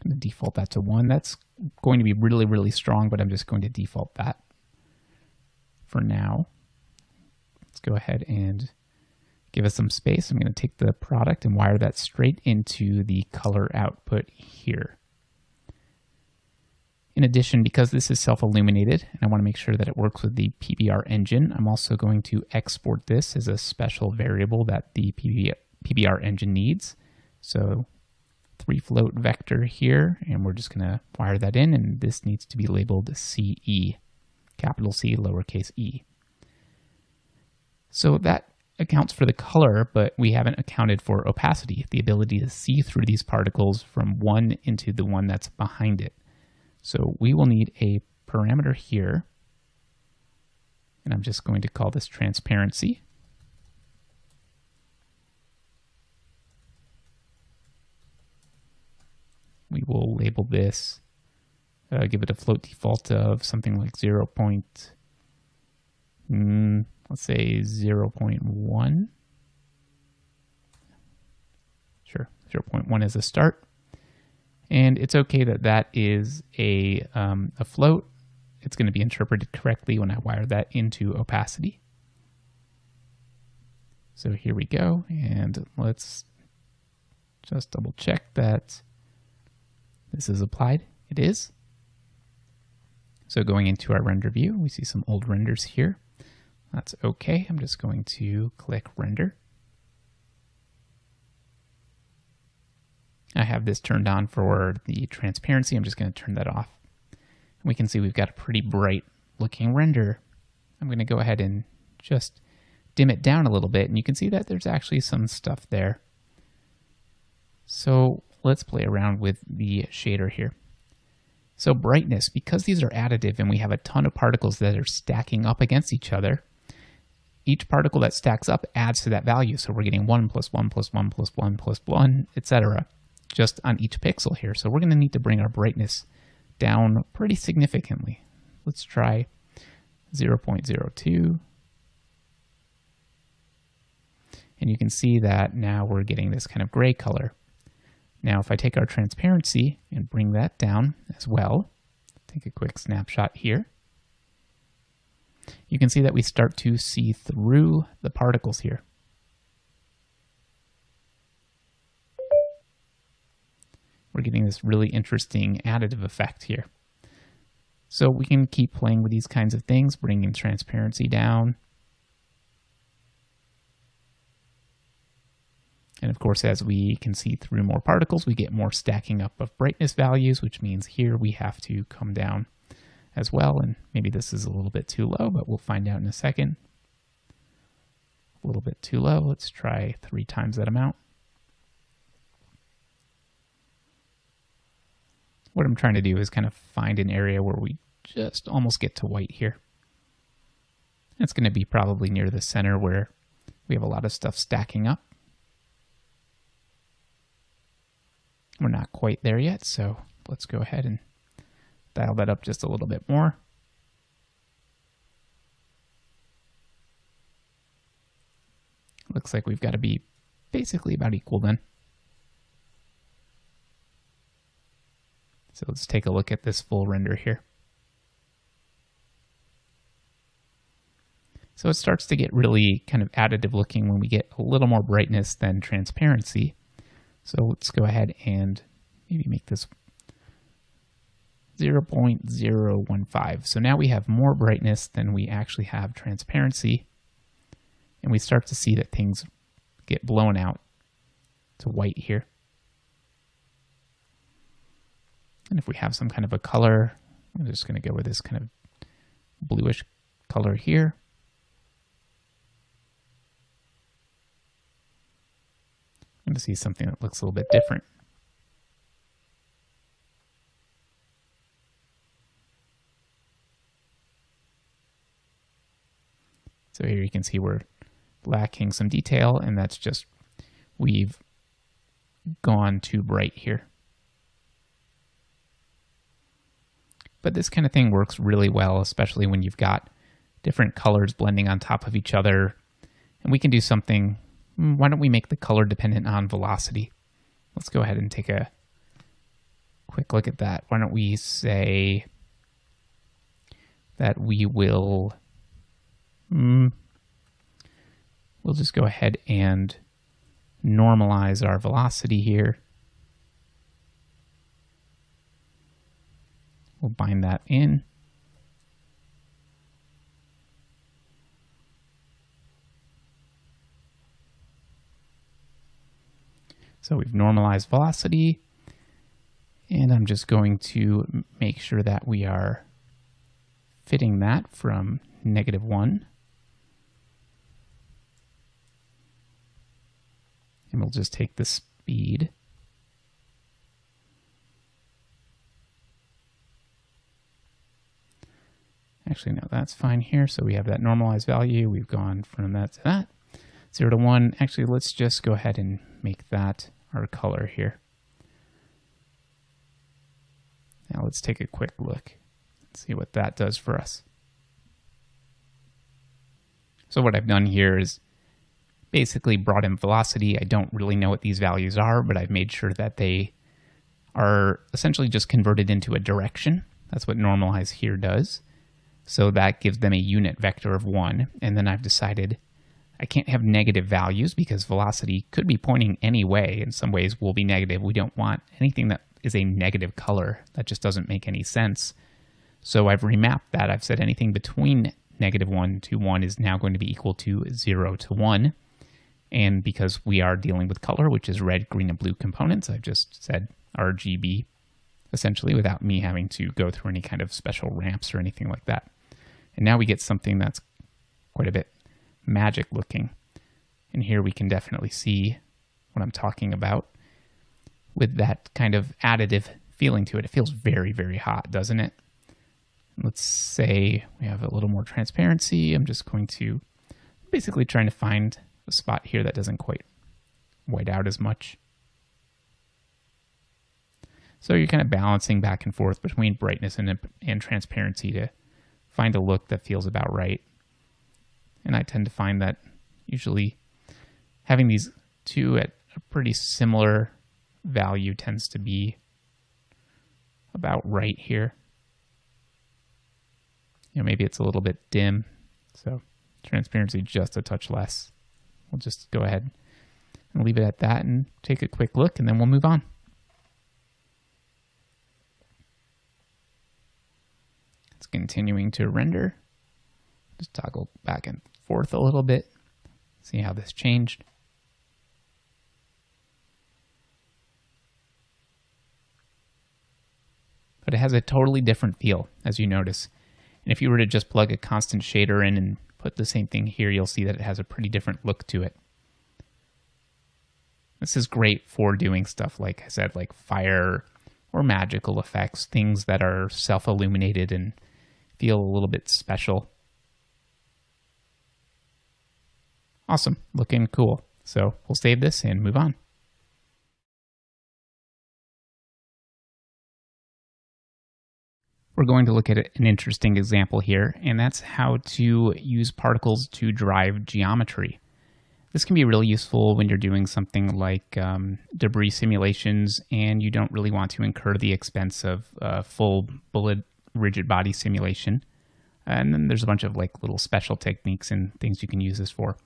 Speaker 1: I'm going to default that to 1. That's going to be really, really strong, but I'm just going to default that for now. Let's go ahead and give us some space. I'm going to take the product and wire that straight into the color output here. In addition, because this is self-illuminated, and I want to make sure that it works with the PBR engine, I'm also going to export this as a special variable that the PBR engine needs. So 3-float vector here, and we're just going to wire that in, and this needs to be labeled CE, capital C, lowercase e. So that accounts for the color, but we haven't accounted for opacity, the ability to see through these particles from one into the one that's behind it. So we will need a parameter here, and I'm just going to call this transparency. We will label this, give it a float default of something like 0. Let's say 0.1. Sure, 0.1 as a start. And it's okay that that is a float. It's going to be interpreted correctly when I wire that into opacity. So here we go, and let's just double check that this is applied. It is. So going into our render view, we see some old renders here. That's okay. I'm just going to click render. I have this turned on for the transparency. I'm just going to turn that off. And we can see we've got a pretty bright looking render. I'm going to go ahead and just dim it down a little bit, and you can see that there's actually some stuff there. So let's play around with the shader here. So brightness, because these are additive and we have a ton of particles that are stacking up against each other, each particle that stacks up adds to that value. So we're getting 1 plus 1 plus 1 plus 1 plus 1, etc. just on each pixel here. So we're going to need to bring our brightness down pretty significantly. Let's try 0.02. And you can see that now we're getting this kind of gray color. Now, if I take our transparency and bring that down as well, take a quick snapshot here, you can see that we start to see through the particles here. We're getting this really interesting additive effect here. So we can keep playing with these kinds of things, bringing transparency down. And of course, as we can see through more particles, we get more stacking up of brightness values, which means here we have to come down as well. And maybe this is a little bit too low, but we'll find out in a second. A little bit too low. Let's try 3 times that amount. What I'm trying to do is kind of find an area where we just almost get to white here. It's going to be probably near the center where we have a lot of stuff stacking up. We're not quite there yet, so let's go ahead and dial that up just a little bit more. Looks like we've got to be basically about equal then. So let's take a look at this full render here. So it starts to get really kind of additive looking when we get a little more brightness than transparency. So let's go ahead and maybe make this 0.015. So now we have more brightness than we actually have transparency. And we start to see that things get blown out to white here. And if we have some kind of a color, I'm just going to go with this kind of bluish color here. I'm going to see something that looks a little bit different. So here you can see we're lacking some detail, and that's just we've gone too bright here. But this kind of thing works really well, especially when you've got different colors blending on top of each other. And we can do something. Why don't we make the color dependent on velocity? Let's go ahead and take a quick look at that. Why don't we say that we will, we'll just go ahead and normalize our velocity here. We'll bind that in. So we've normalized velocity, and I'm just going to make sure that we are fitting that from -1 And we'll just take the speed. Actually, no, that's fine here. So we have that normalized value. We've gone from that to that. 0 to 1. Actually, let's just go ahead and make that our color here. Now let's take a quick look and see what that does for us. So what I've done here is basically brought in velocity. I don't really know what these values are, but I've made sure that they are essentially just converted into a direction. That's what normalize here does. So that gives them a unit vector of 1. And then I've decided I can't have negative values because velocity could be pointing any way. In some ways will be negative. We don't want anything that is a negative color. That just doesn't make any sense. So I've remapped that. I've said anything between -1 to 1 is now going to be equal to 0 to 1. And because we are dealing with color, which is red, green, and blue components, I've just said RGB, essentially, without me having to go through any kind of special ramps or anything like that. And now we get something that's quite a bit magic looking. And here we can definitely see what I'm talking about with that kind of additive feeling to it. It feels very, very hot, doesn't it? Let's say we have a little more transparency. I'm just going to basically trying to find a spot here that doesn't quite white out as much. So you're kind of balancing back and forth between brightness and transparency to find a look that feels about right. And I tend to find that usually having these two at a pretty similar value tends to be about right here. You know, maybe it's a little bit dim, so transparency just a touch less. We'll just go ahead and leave it at that and take a quick look, and then we'll move on. It's continuing to render. Just toggle back and forth a little bit. See how this changed. But it has a totally different feel, as you notice. And if you were to just plug a constant shader in and put the same thing here, you'll see that it has a pretty different look to it. This is great for doing stuff, like I said, like fire or magical effects, things that are self-illuminated and feel a little bit special. Awesome, looking cool. So we'll save this and move on. We're going to look at an interesting example here, and that's how to use particles to drive geometry. This can be really useful when you're doing something like debris simulations and you don't really want to incur the expense of full bullet rigid body simulation. And then there's a bunch of like little special techniques and things you can use this for.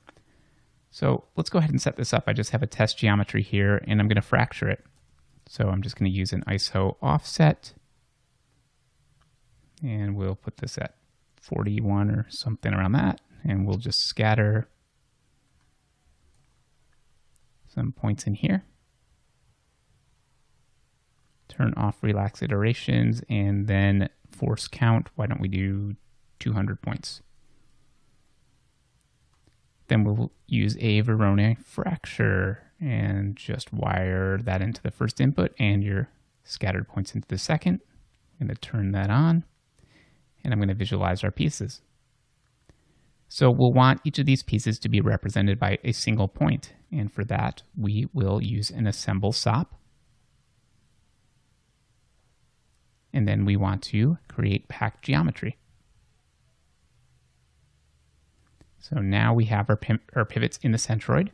Speaker 1: So let's go ahead and set this up. I just have a test geometry here and I'm going to fracture it. So I'm just going to use an ISO offset. And we'll put this at 41 or something around that. And we'll just scatter some points in here. Turn off relax iterations and then force count. Why don't we do 200 points? Then we'll use a Voronoi fracture and just wire that into the first input and your scattered points into the second. I'm going to turn that on. And I'm going to visualize our pieces. So we'll want each of these pieces to be represented by a single point. And for that, we will use an assemble SOP. And then we want to create packed geometry. So now we have our pivots in the centroid.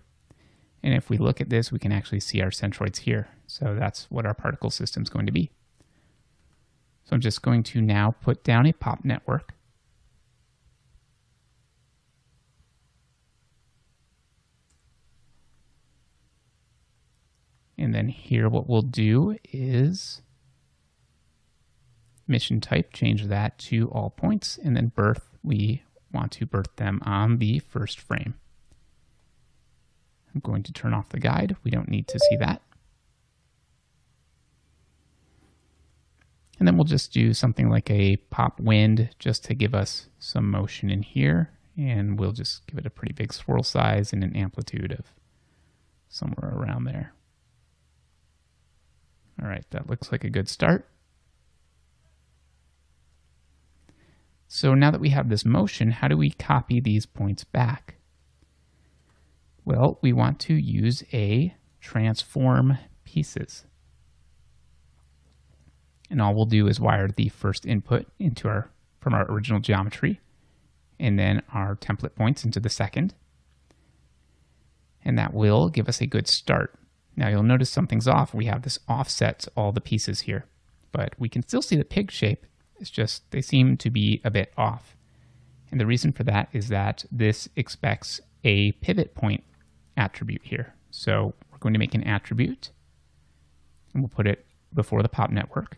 Speaker 1: And if we look at this, we can actually see our centroids here. So that's what our particle system is going to be. So I'm just going to now put down a pop network. And then here what we'll do is mission type, change that to all points, and then birth, we want to birth them on the first frame. I'm going to turn off the guide. We don't need to see that. And then we'll just do something like a pop wind just to give us some motion in here. And we'll just give it a pretty big swirl size and an amplitude of somewhere around there. All right, that looks like a good start. So now that we have this motion, how do we copy these points back? Well, we want to use a transform pieces. And all we'll do is wire the first input into from our original geometry, and then our template points into the second. And that will give us a good start. Now you'll notice something's off. We have this offset to all the pieces here, but we can still see the pig shape. It's just they seem to be a bit off. And the reason for that is that this expects a pivot point attribute here. So we're going to make an attribute, and we'll put it before the pop network.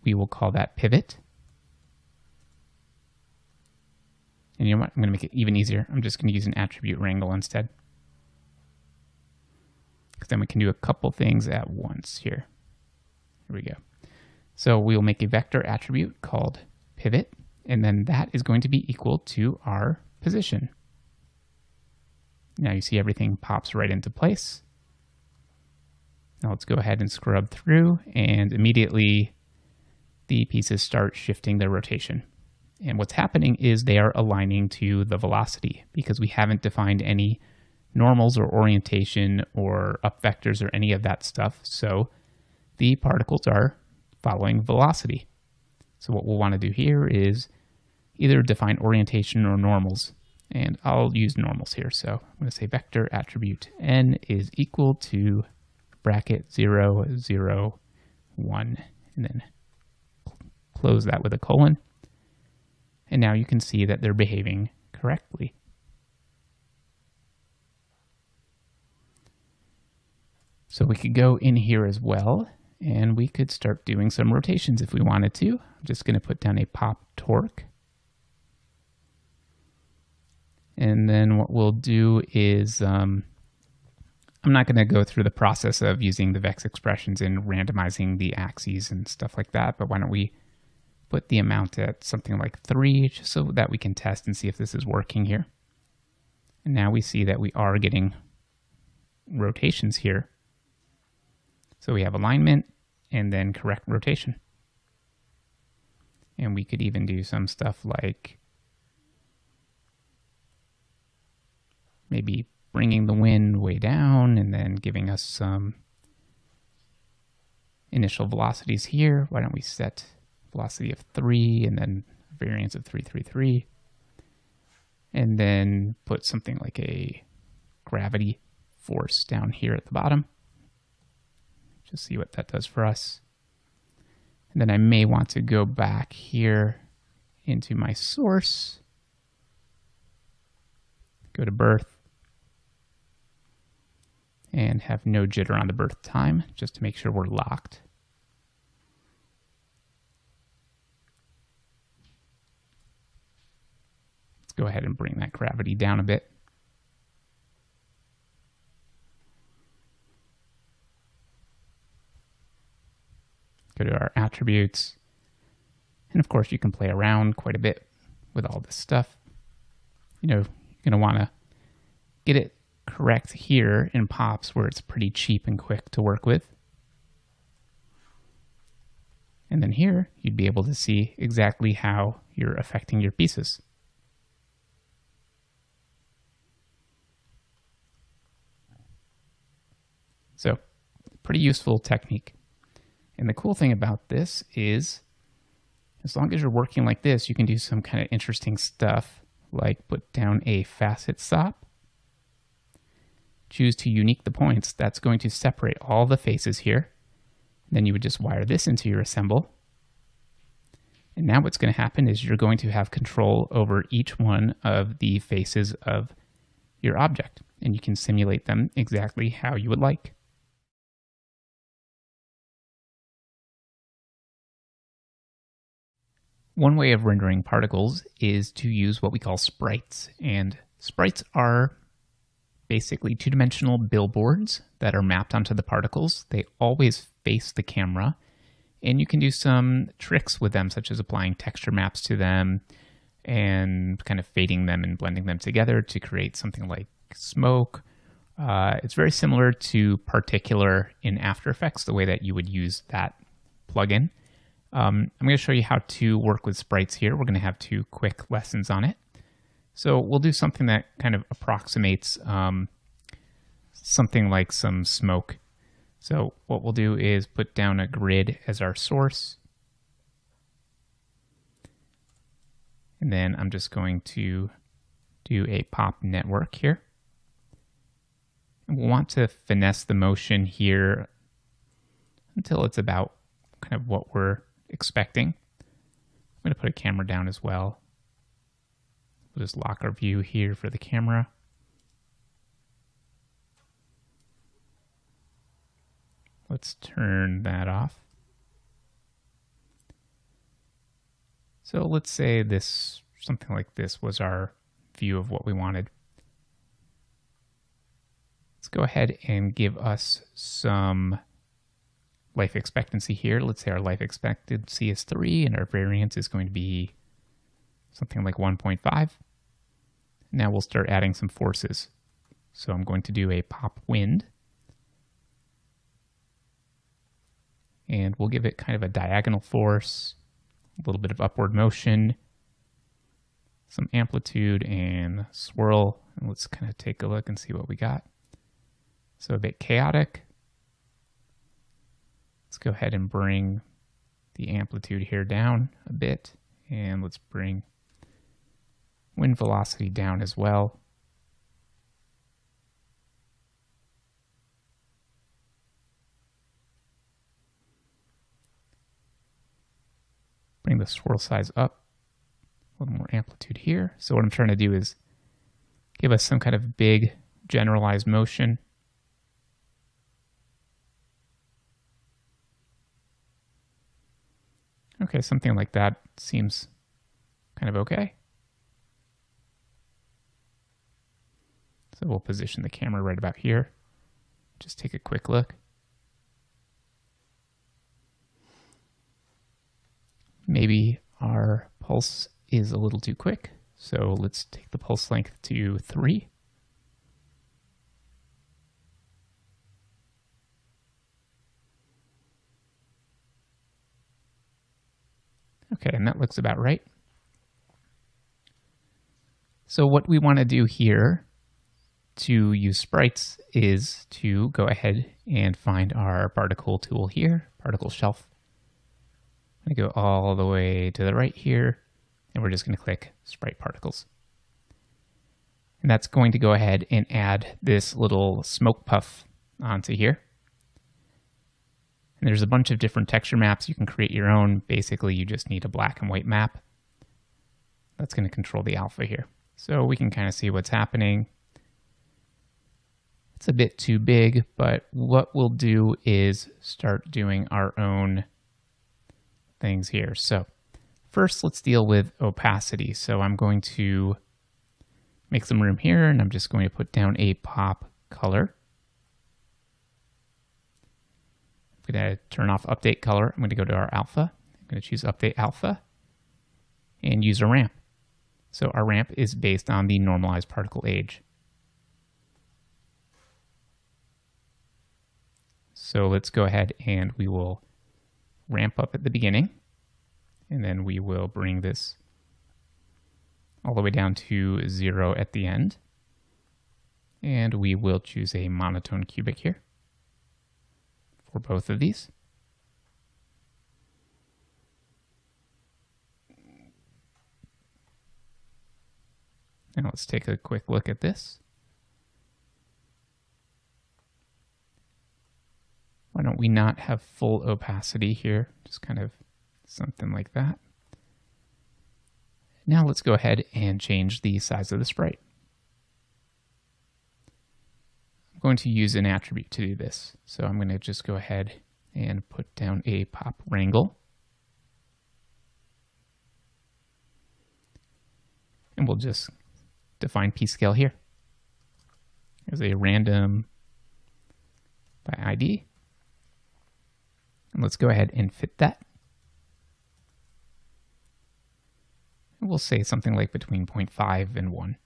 Speaker 1: We will call that pivot. And you know what? I'm going to make it even easier. I'm just going to use an attribute wrangle instead, because then we can do a couple things at once here. Here we go. So we'll make a vector attribute called pivot, and then that is going to be equal to our position. Now you see everything pops right into place. Now let's go ahead and scrub through, and immediately the pieces start shifting their rotation. And what's happening is they are aligning to the velocity, because we haven't defined any normals or orientation or up vectors or any of that stuff. So the particles are following velocity. So what we'll want to do here is either define orientation or normals. And I'll use normals here. So I'm going to say vector attribute n is equal to bracket 0, 0, 1, and then close that with a colon. And now you can see that they're behaving correctly. So we could go in here as well, and we could start doing some rotations if we wanted to. I'm just going to put down a pop torque. And then what we'll do is, I'm not going to go through the process of using the Vex expressions and randomizing the axes and stuff like that, but why don't we put the amount at something like 3, just so that we can test and see if this is working here. And now we see that we are getting rotations here. So we have alignment and then correct rotation. And we could even do some stuff like maybe bringing the wind way down and then giving us some initial velocities here. Why don't we set velocity of 3 and then variance of 333, and then put something like a gravity force down here at the bottom. Just see what that does for us. And then I may want to go back here into my source, go to birth, and have no jitter on the birth time, just to make sure we're locked. Let's go ahead and bring that gravity down a bit. Go to our attributes. And of course, you can play around quite a bit with all this stuff. You know, you're going to want to get it correct here in pops where it's pretty cheap and quick to work with. And then here, you'd be able to see exactly how you're affecting your pieces. So, pretty useful technique. And the cool thing about this is, as long as you're working like this, you can do some kind of interesting stuff, like put down a facet stop, choose to unique the points. That's going to separate all the faces here. Then you would just wire this into your assemble. And now what's going to happen is you're going to have control over each one of the faces of your object, and you can simulate them exactly how you would like. One way of rendering particles is to use what we call sprites. And sprites are basically two-dimensional billboards that are mapped onto the particles. They always face the camera, and you can do some tricks with them, such as applying texture maps to them and kind of fading them and blending them together to create something like smoke. It's very similar to Particular in After Effects, the way that you would use that plugin. I'm going to show you how to work with sprites here. We're going to have 2 quick lessons on it. So we'll do something that kind of approximates something like some smoke. So what we'll do is put down a grid as our source. And then I'm just going to do a pop network here. And we'll want to finesse the motion here until it's about kind of what we're expecting. I'm going to put a camera down as well. We'll just lock our view here for the camera. Let's turn that off. So let's say this, something like this was our view of what we wanted. Let's go ahead and give us some life expectancy here. Let's say our life expectancy is 3 and our variance is going to be something like 1.5. Now we'll start adding some forces. So I'm going to do a pop wind. And we'll give it kind of a diagonal force, a little bit of upward motion, some amplitude and swirl. And let's kind of take a look and see what we got. So a bit chaotic. Let's go ahead and bring the amplitude here down a bit. And let's bring wind velocity down as well. Bring the swirl size up, a little more amplitude here. So what I'm trying to do is give us some kind of big generalized motion. Okay, something like that seems kind of okay. So we'll position the camera right about here. Just take a quick look. Maybe our pulse is a little too quick. So let's take the pulse length to 3. Okay, and that looks about right. So what we want to do here to use sprites is to go ahead and find our particle tool here, particle shelf. I'm going to go all the way to the right here, and we're just going to click sprite particles. And that's going to go ahead and add this little smoke puff onto here. And there's a bunch of different texture maps. You can create your own. Basically, you just need a black and white map. That's going to control the alpha here. So we can kind of see what's happening. It's a bit too big, but what we'll do is start doing our own things here. So first, let's deal with opacity. So I'm going to make some room here, and I'm just going to put down a pop color. I'm going to turn off update color. I'm going to go to our alpha. I'm going to choose update alpha and use a ramp. So our ramp is based on the normalized particle age. So let's go ahead and we will ramp up at the beginning, and then we will bring this all the way down to 0 at the end. And we will choose a monotone cubic here for both of these. Now let's take a quick look at this. Why don't we not have full opacity here? Just kind of something like that. Now let's go ahead and change the size of the sprite. I'm going to use an attribute to do this. So I'm going to just go ahead and put down a pop wrangle. And we'll just define p-scale here as a random by ID. And let's go ahead and fit that. And we'll say something like between 0.5 and 1.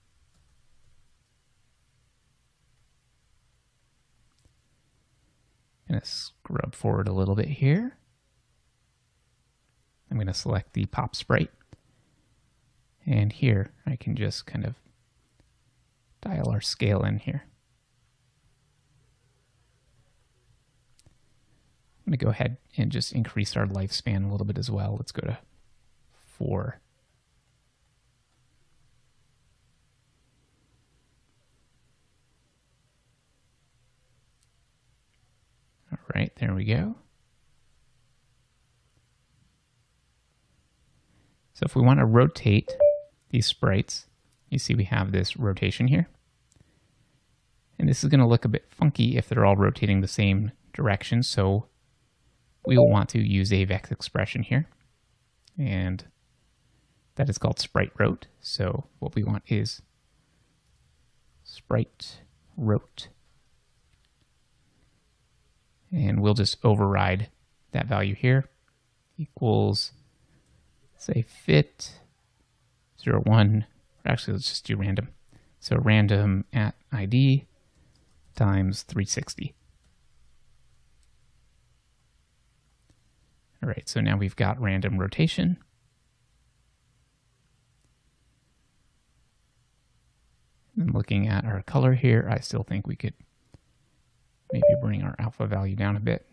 Speaker 1: I'm going to scrub forward a little bit here. I'm going to select the pop sprite. And here I can just kind of dial our scale in here. I'm going to go ahead and just increase our lifespan a little bit as well. Let's go to 4. All right, there we go. So if we want to rotate these sprites, you see we have this rotation here. And this is going to look a bit funky if they're all rotating the same direction, so we will want to use a vex expression here. And that is called sprite rot. So what we want is sprite rot. And we'll just override that value here. Equals, say, fit 0, 1. Actually, let's just do random. So random at ID times 360. All right, so now we've got random rotation. And looking at our color here, I still think we could maybe bring our alpha value down a bit.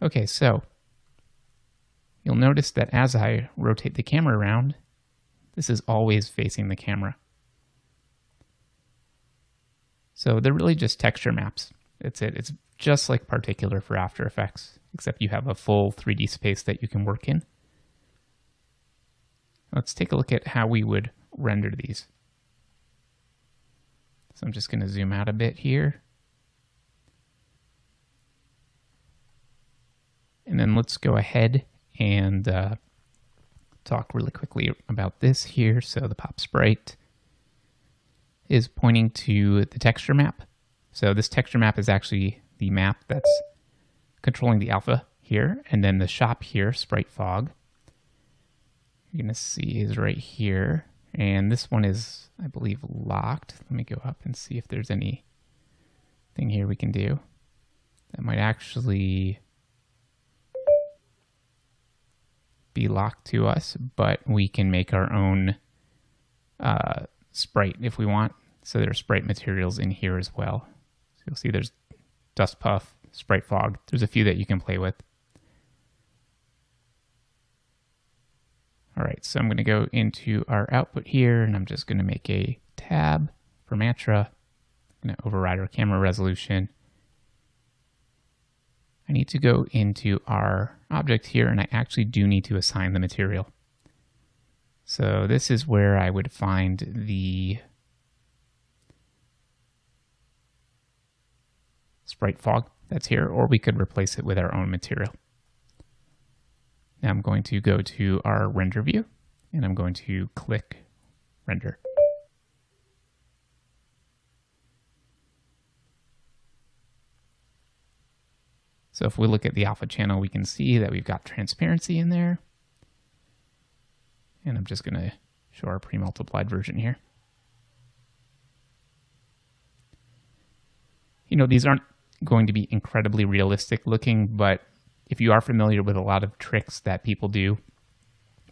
Speaker 1: Okay, so you'll notice that as I rotate the camera around, this is always facing the camera. So they're really just texture maps. That's it. It's just like Particular for After Effects, except you have a full 3D space that you can work in. Let's take a look at how we would render these. So I'm just going to zoom out a bit here. And then let's go ahead and talk really quickly about this here. So the pop sprite is pointing to the texture map. So this texture map is actually the map that's controlling the alpha here. And then the shop here, sprite fog, you're going to see is right here. And this one is, I believe, locked. Let me go up and see if there's anything here we can do that might actually be locked to us, but we can make our own sprite if we want. So there's sprite materials in here as well. So you'll see there's dust puff, sprite fog. There's a few that you can play with. All right, so I'm going to go into our output here, and I'm just going to make a tab for Mantra. I'm going to override our camera resolution. I need to go into our object here, and I actually do need to assign the material. So this is where I would find the sprite fog that's here, or we could replace it with our own material. Now I'm going to go to our render view, and I'm going to click render. So if we look at the alpha channel, we can see that we've got transparency in there. And I'm just going to show our pre-multiplied version here. You know, these aren't going to be incredibly realistic looking, but if you are familiar with a lot of tricks that people do,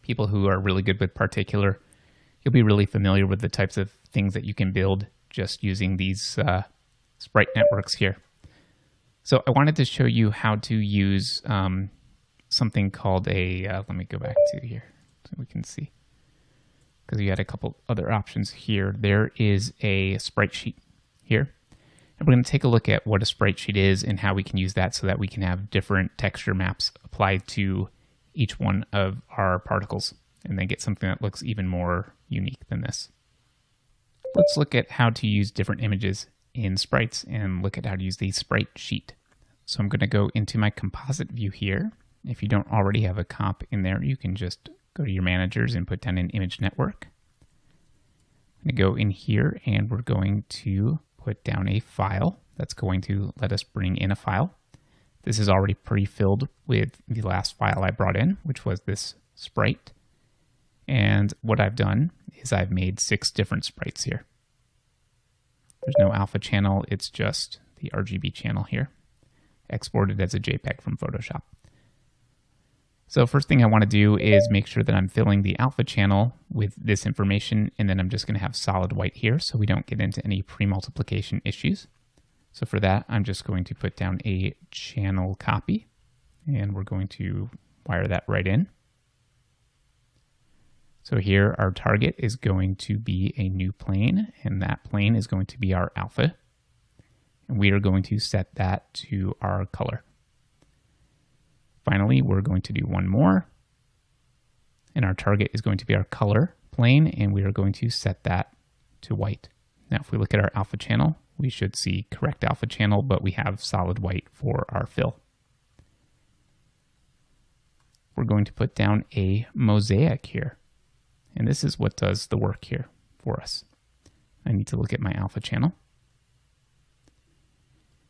Speaker 1: people who are really good with Particular, you'll be really familiar with the types of things that you can build just using these sprite networks here. So I wanted to show you how to use something called a, let me go back to here so we can see, because you had a couple other options here. There is a sprite sheet here. And we're going to take a look at what a sprite sheet is and how we can use that so that we can have different texture maps applied to each one of our particles and then get something that looks even more unique than this. Let's look at how to use different images in sprites and look at how to use the sprite sheet. So I'm going to go into my composite view here. If you don't already have a comp in there, you can just go to your managers and put down an image network. I'm going to go in here and we're going to put down a file that's going to let us bring in a file. This is already pre-filled with the last file I brought in, which was this sprite. And what I've done is I've made 6 different sprites here. There's no alpha channel, it's just the RGB channel here, exported as a JPEG from Photoshop. So first thing I want to do is make sure that I'm filling the alpha channel with this information, and then I'm just going to have solid white here so we don't get into any pre-multiplication issues. So for that, I'm just going to put down a channel copy, and we're going to wire that right in. So here our target is going to be a new plane, and that plane is going to be our alpha. And we are going to set that to our color. Finally, we're going to do one more, and our target is going to be our color plane, and we are going to set that to white. Now, if we look at our alpha channel, we should see correct alpha channel, but we have solid white for our fill. We're going to put down a mosaic here, and this is what does the work here for us. I need to look at my alpha channel.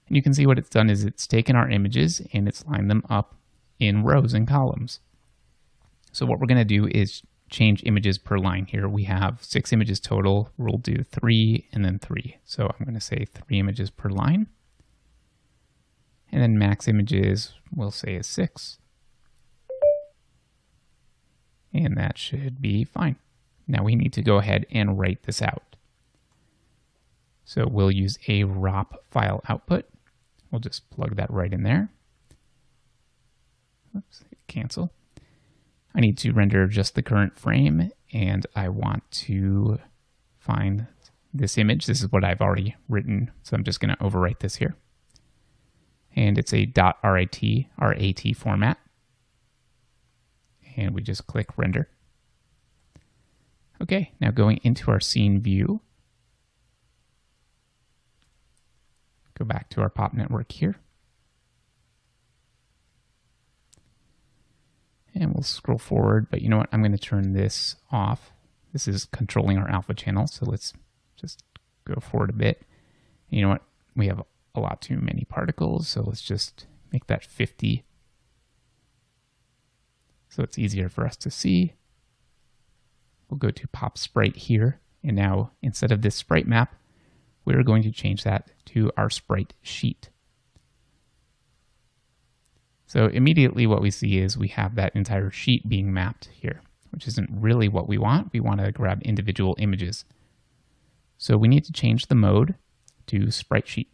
Speaker 1: And you can see what it's done is it's taken our images and it's lined them up in rows and columns. So what we're going to do is change images per line here. We have 6 images total. We'll do 3 and then 3. So I'm going to say 3 images per line. And then max images we'll say is 6. And that should be fine. Now we need to go ahead and write this out. So we'll use a ROP file output. We'll just plug that right in there. Oops, cancel. I need to render just the current frame, and I want to find this image. This is what I've already written, so I'm just going to overwrite this here. And it's a .rat format. And we just click render. Okay, now going into our scene view, go back to our pop network here. And we'll scroll forward, but you know what? I'm going to turn this off. This is controlling our alpha channel, so let's just go forward a bit. And you know what? We have a lot too many particles, so let's just make that 50. So it's easier for us to see. We'll go to pop sprite here, and now instead of this sprite map, we're going to change that to our sprite sheet. So immediately what we see is we have that entire sheet being mapped here, which isn't really what we want. We want to grab individual images. So we need to change the mode to sprite sheet.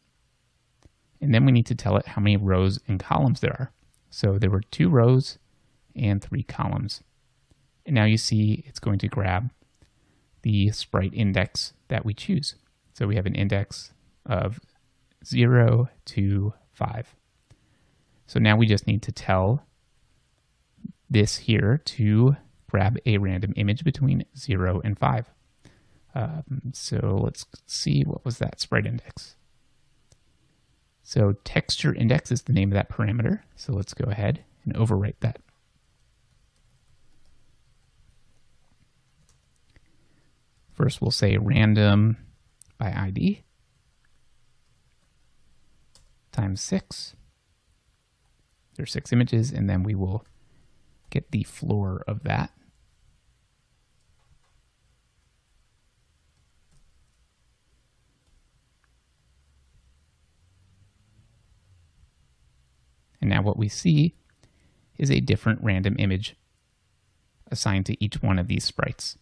Speaker 1: And then we need to tell it how many rows and columns there are. So there were 2 rows and 3 columns. And now you see it's going to grab the sprite index that we choose. So we have an index of 0 to 5. So now we just need to tell this here to grab a random image between 0 and 5. So let's see, what was that sprite index? So texture index is the name of that parameter. So let's go ahead and overwrite that. First we'll say random by ID times 6. There's 6 images, and then we will get the floor of that. And now what we see is a different random image assigned to each one of these sprites.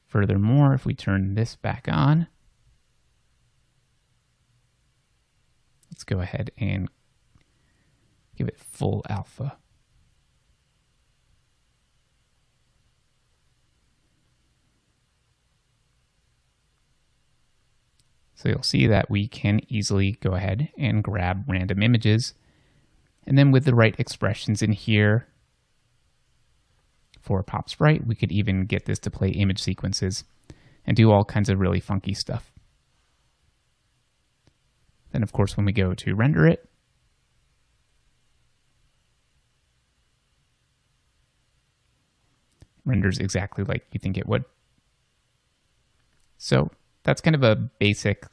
Speaker 1: Furthermore, if we turn this back on, let's go ahead and give it full alpha. So you'll see that we can easily go ahead and grab random images. And then with the right expressions in here for Pop Sprite, we could even get this to play image sequences and do all kinds of really funky stuff. Then, of course, when we go to render it, renders exactly like you think it would. So that's kind of a basic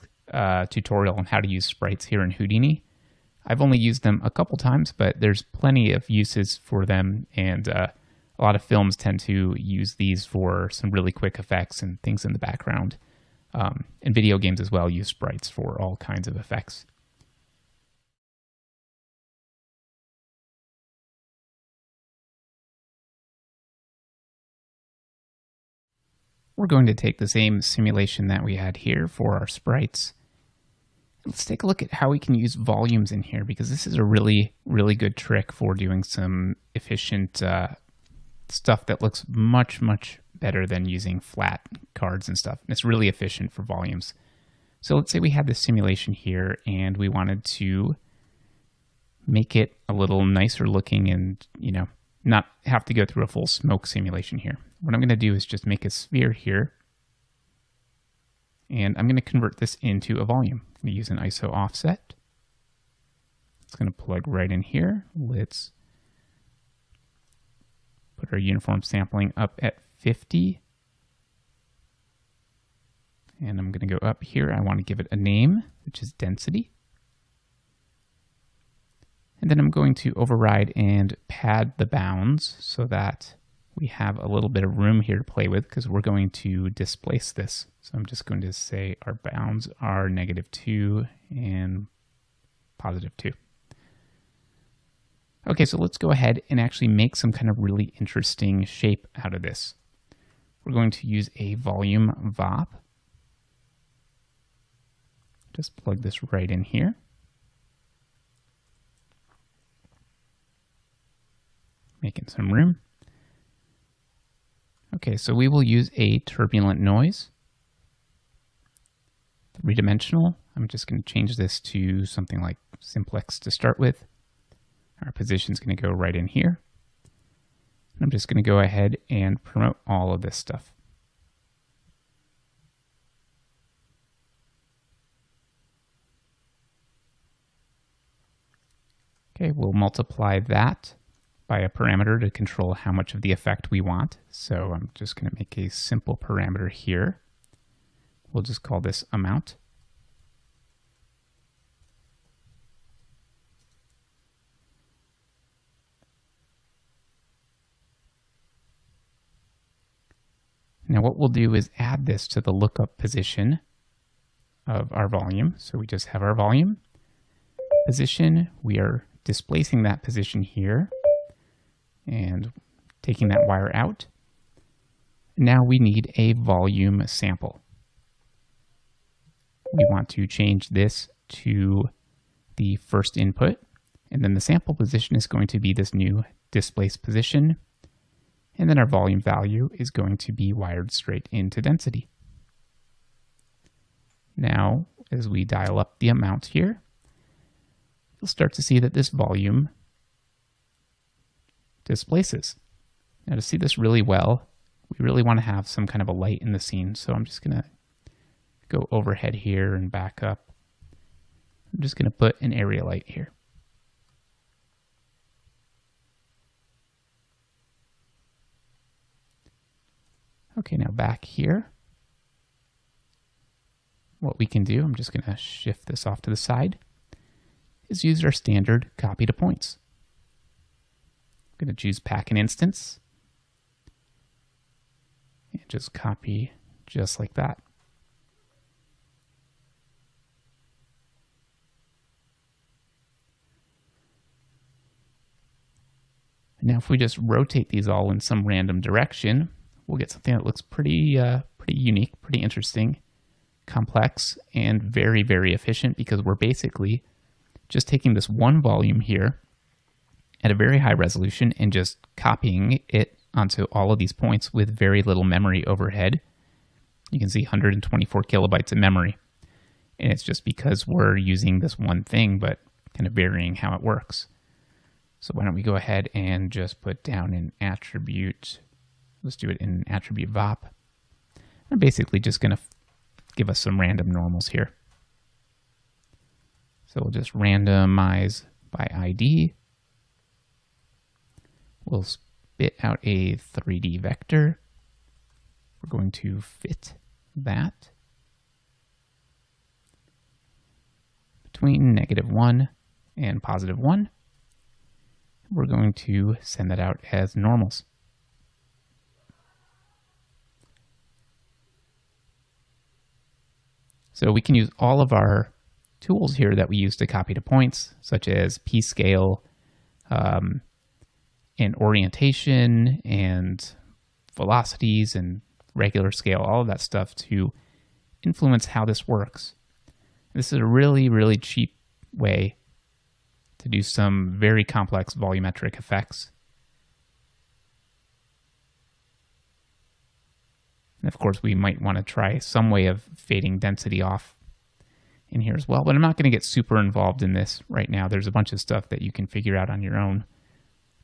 Speaker 1: tutorial on how to use sprites here in Houdini. I've only used them a couple times, but there's plenty of uses for them and a A lot of films tend to use these for some really quick effects and things in the background. And video games as well use sprites for all kinds of effects. We're going to take the same simulation that we had here for our sprites. Let's take a look at how we can use volumes in here, because this is a really, really good trick for doing some efficient stuff that looks much, much better than using flat cards and stuff. And it's really efficient for volumes. So let's say we had this simulation here and we wanted to make it a little nicer looking and, not have to go through a full smoke simulation here. What I'm going to do is just make a sphere here. And I'm going to convert this into a volume. I'm going to use an ISO offset. It's going to plug right in here. Let's put our uniform sampling up at 50. And I'm going to go up here. I want to give it a name, which is density. And then I'm going to override and pad the bounds so that we have a little bit of room here to play with, because we're going to displace this. So I'm just going to say our bounds are -2 and +2. Okay, so let's go ahead and actually make some kind of really interesting shape out of this. We're going to use a volume VOP. Just plug this right in here. Making some room. Okay, so we will use a turbulent noise. 3-dimensional. I'm just going to change this to something like simplex to start with. Our position is going to go right in here. And I'm just going to go ahead and promote all of this stuff. Okay, we'll multiply that by a parameter to control how much of the effect we want. So I'm just going to make a simple parameter here. We'll just call this amount. Now what we'll do is add this to the lookup position of our volume. So we just have our volume position. We are displacing that position here and taking that wire out. Now we need a volume sample. We want to change this to the first input, and then the sample position is going to be this new displaced position, and then our volume value is going to be wired straight into density. Now, as we dial up the amount here, you'll start to see that this volume displaces. Now to see this really well, we really want to have some kind of a light in the scene. So I'm just going to go overhead here and back up. I'm just going to put an area light here. Okay, now back here, what we can do, I'm just going to shift this off to the side, is use our standard copy to points. I'm going to choose pack an instance and just copy just like that. Now if we just rotate these all in some random direction, we'll get something that looks pretty unique, pretty interesting, complex, and very, very efficient, because we're basically just taking this one volume here at a very high resolution and just copying it onto all of these points with very little memory overhead. You can see 124 kilobytes of memory. And it's just because we're using this one thing, but kind of varying how it works. So why don't we go ahead and just put down an attribute. Let's do it in an attribute VOP. I'm basically just going to give us some random normals here. So we'll just randomize by ID. We'll spit out a 3D vector. We're going to fit that between -1 and +1. We're going to send that out as normals. So we can use all of our tools here that we use to copy to points, such as p-scale, and orientation and velocities and regular scale, all of that stuff to influence how this works. This is a really, really cheap way to do some very complex volumetric effects. And of course, we might want to try some way of fading density off in here as well, but I'm not going to get super involved in this right now. There's a bunch of stuff that you can figure out on your own.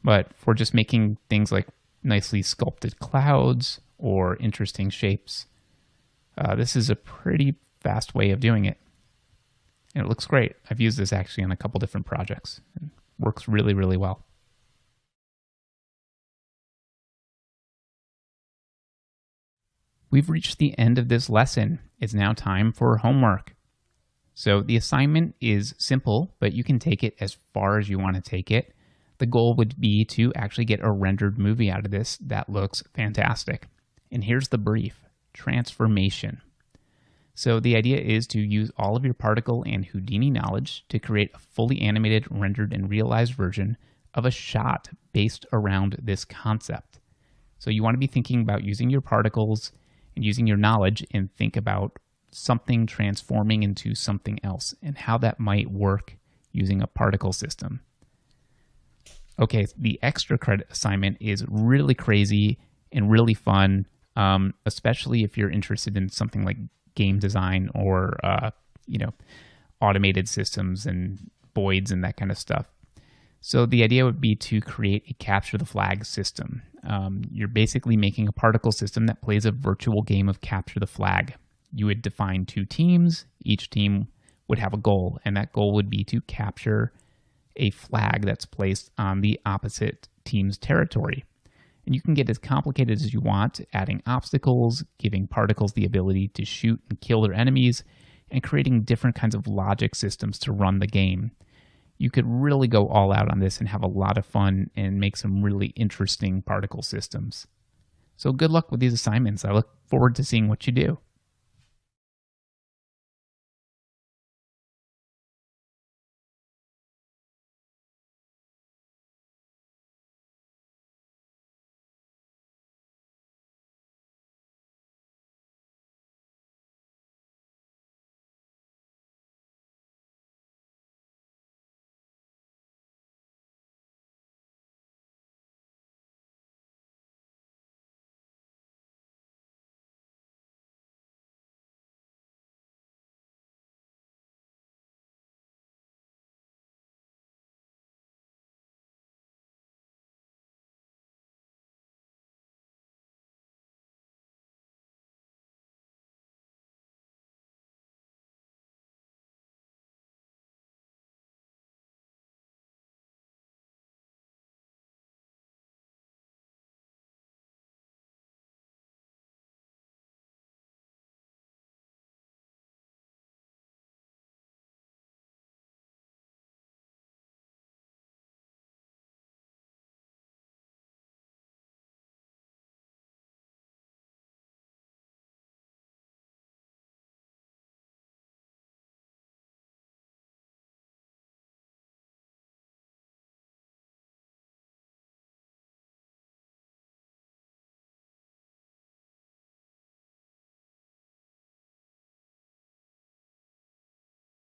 Speaker 1: But for just making things like nicely sculpted clouds or interesting shapes, this is a pretty fast way of doing it. And it looks great. I've used this actually on a couple different projects. It works really, really well. We've reached the end of this lesson. It's now time for homework. So the assignment is simple, but you can take it as far as you want to take it. The goal would be to actually get a rendered movie out of this that looks fantastic. And here's the brief: transformation. So the idea is to use all of your particle and Houdini knowledge to create a fully animated, rendered, and realized version of a shot based around this concept. So you want to be thinking about using your particles and using your knowledge and think about something transforming into something else and how that might work using a particle system. Okay, the extra credit assignment is really crazy and really fun, especially if you're interested in something like game design or automated systems and voids and that kind of stuff. So the idea would be to create a capture the flag system. You're basically making a particle system that plays a virtual game of capture the flag. You would define two teams. Each team would have a goal, and that goal would be to capture a flag that's placed on the opposite team's territory. And you can get as complicated as you want, adding obstacles, giving particles the ability to shoot and kill their enemies, and creating different kinds of logic systems to run the game. You could really go all out on this and have a lot of fun and make some really interesting particle systems. So good luck with these assignments. I look forward to seeing what you do.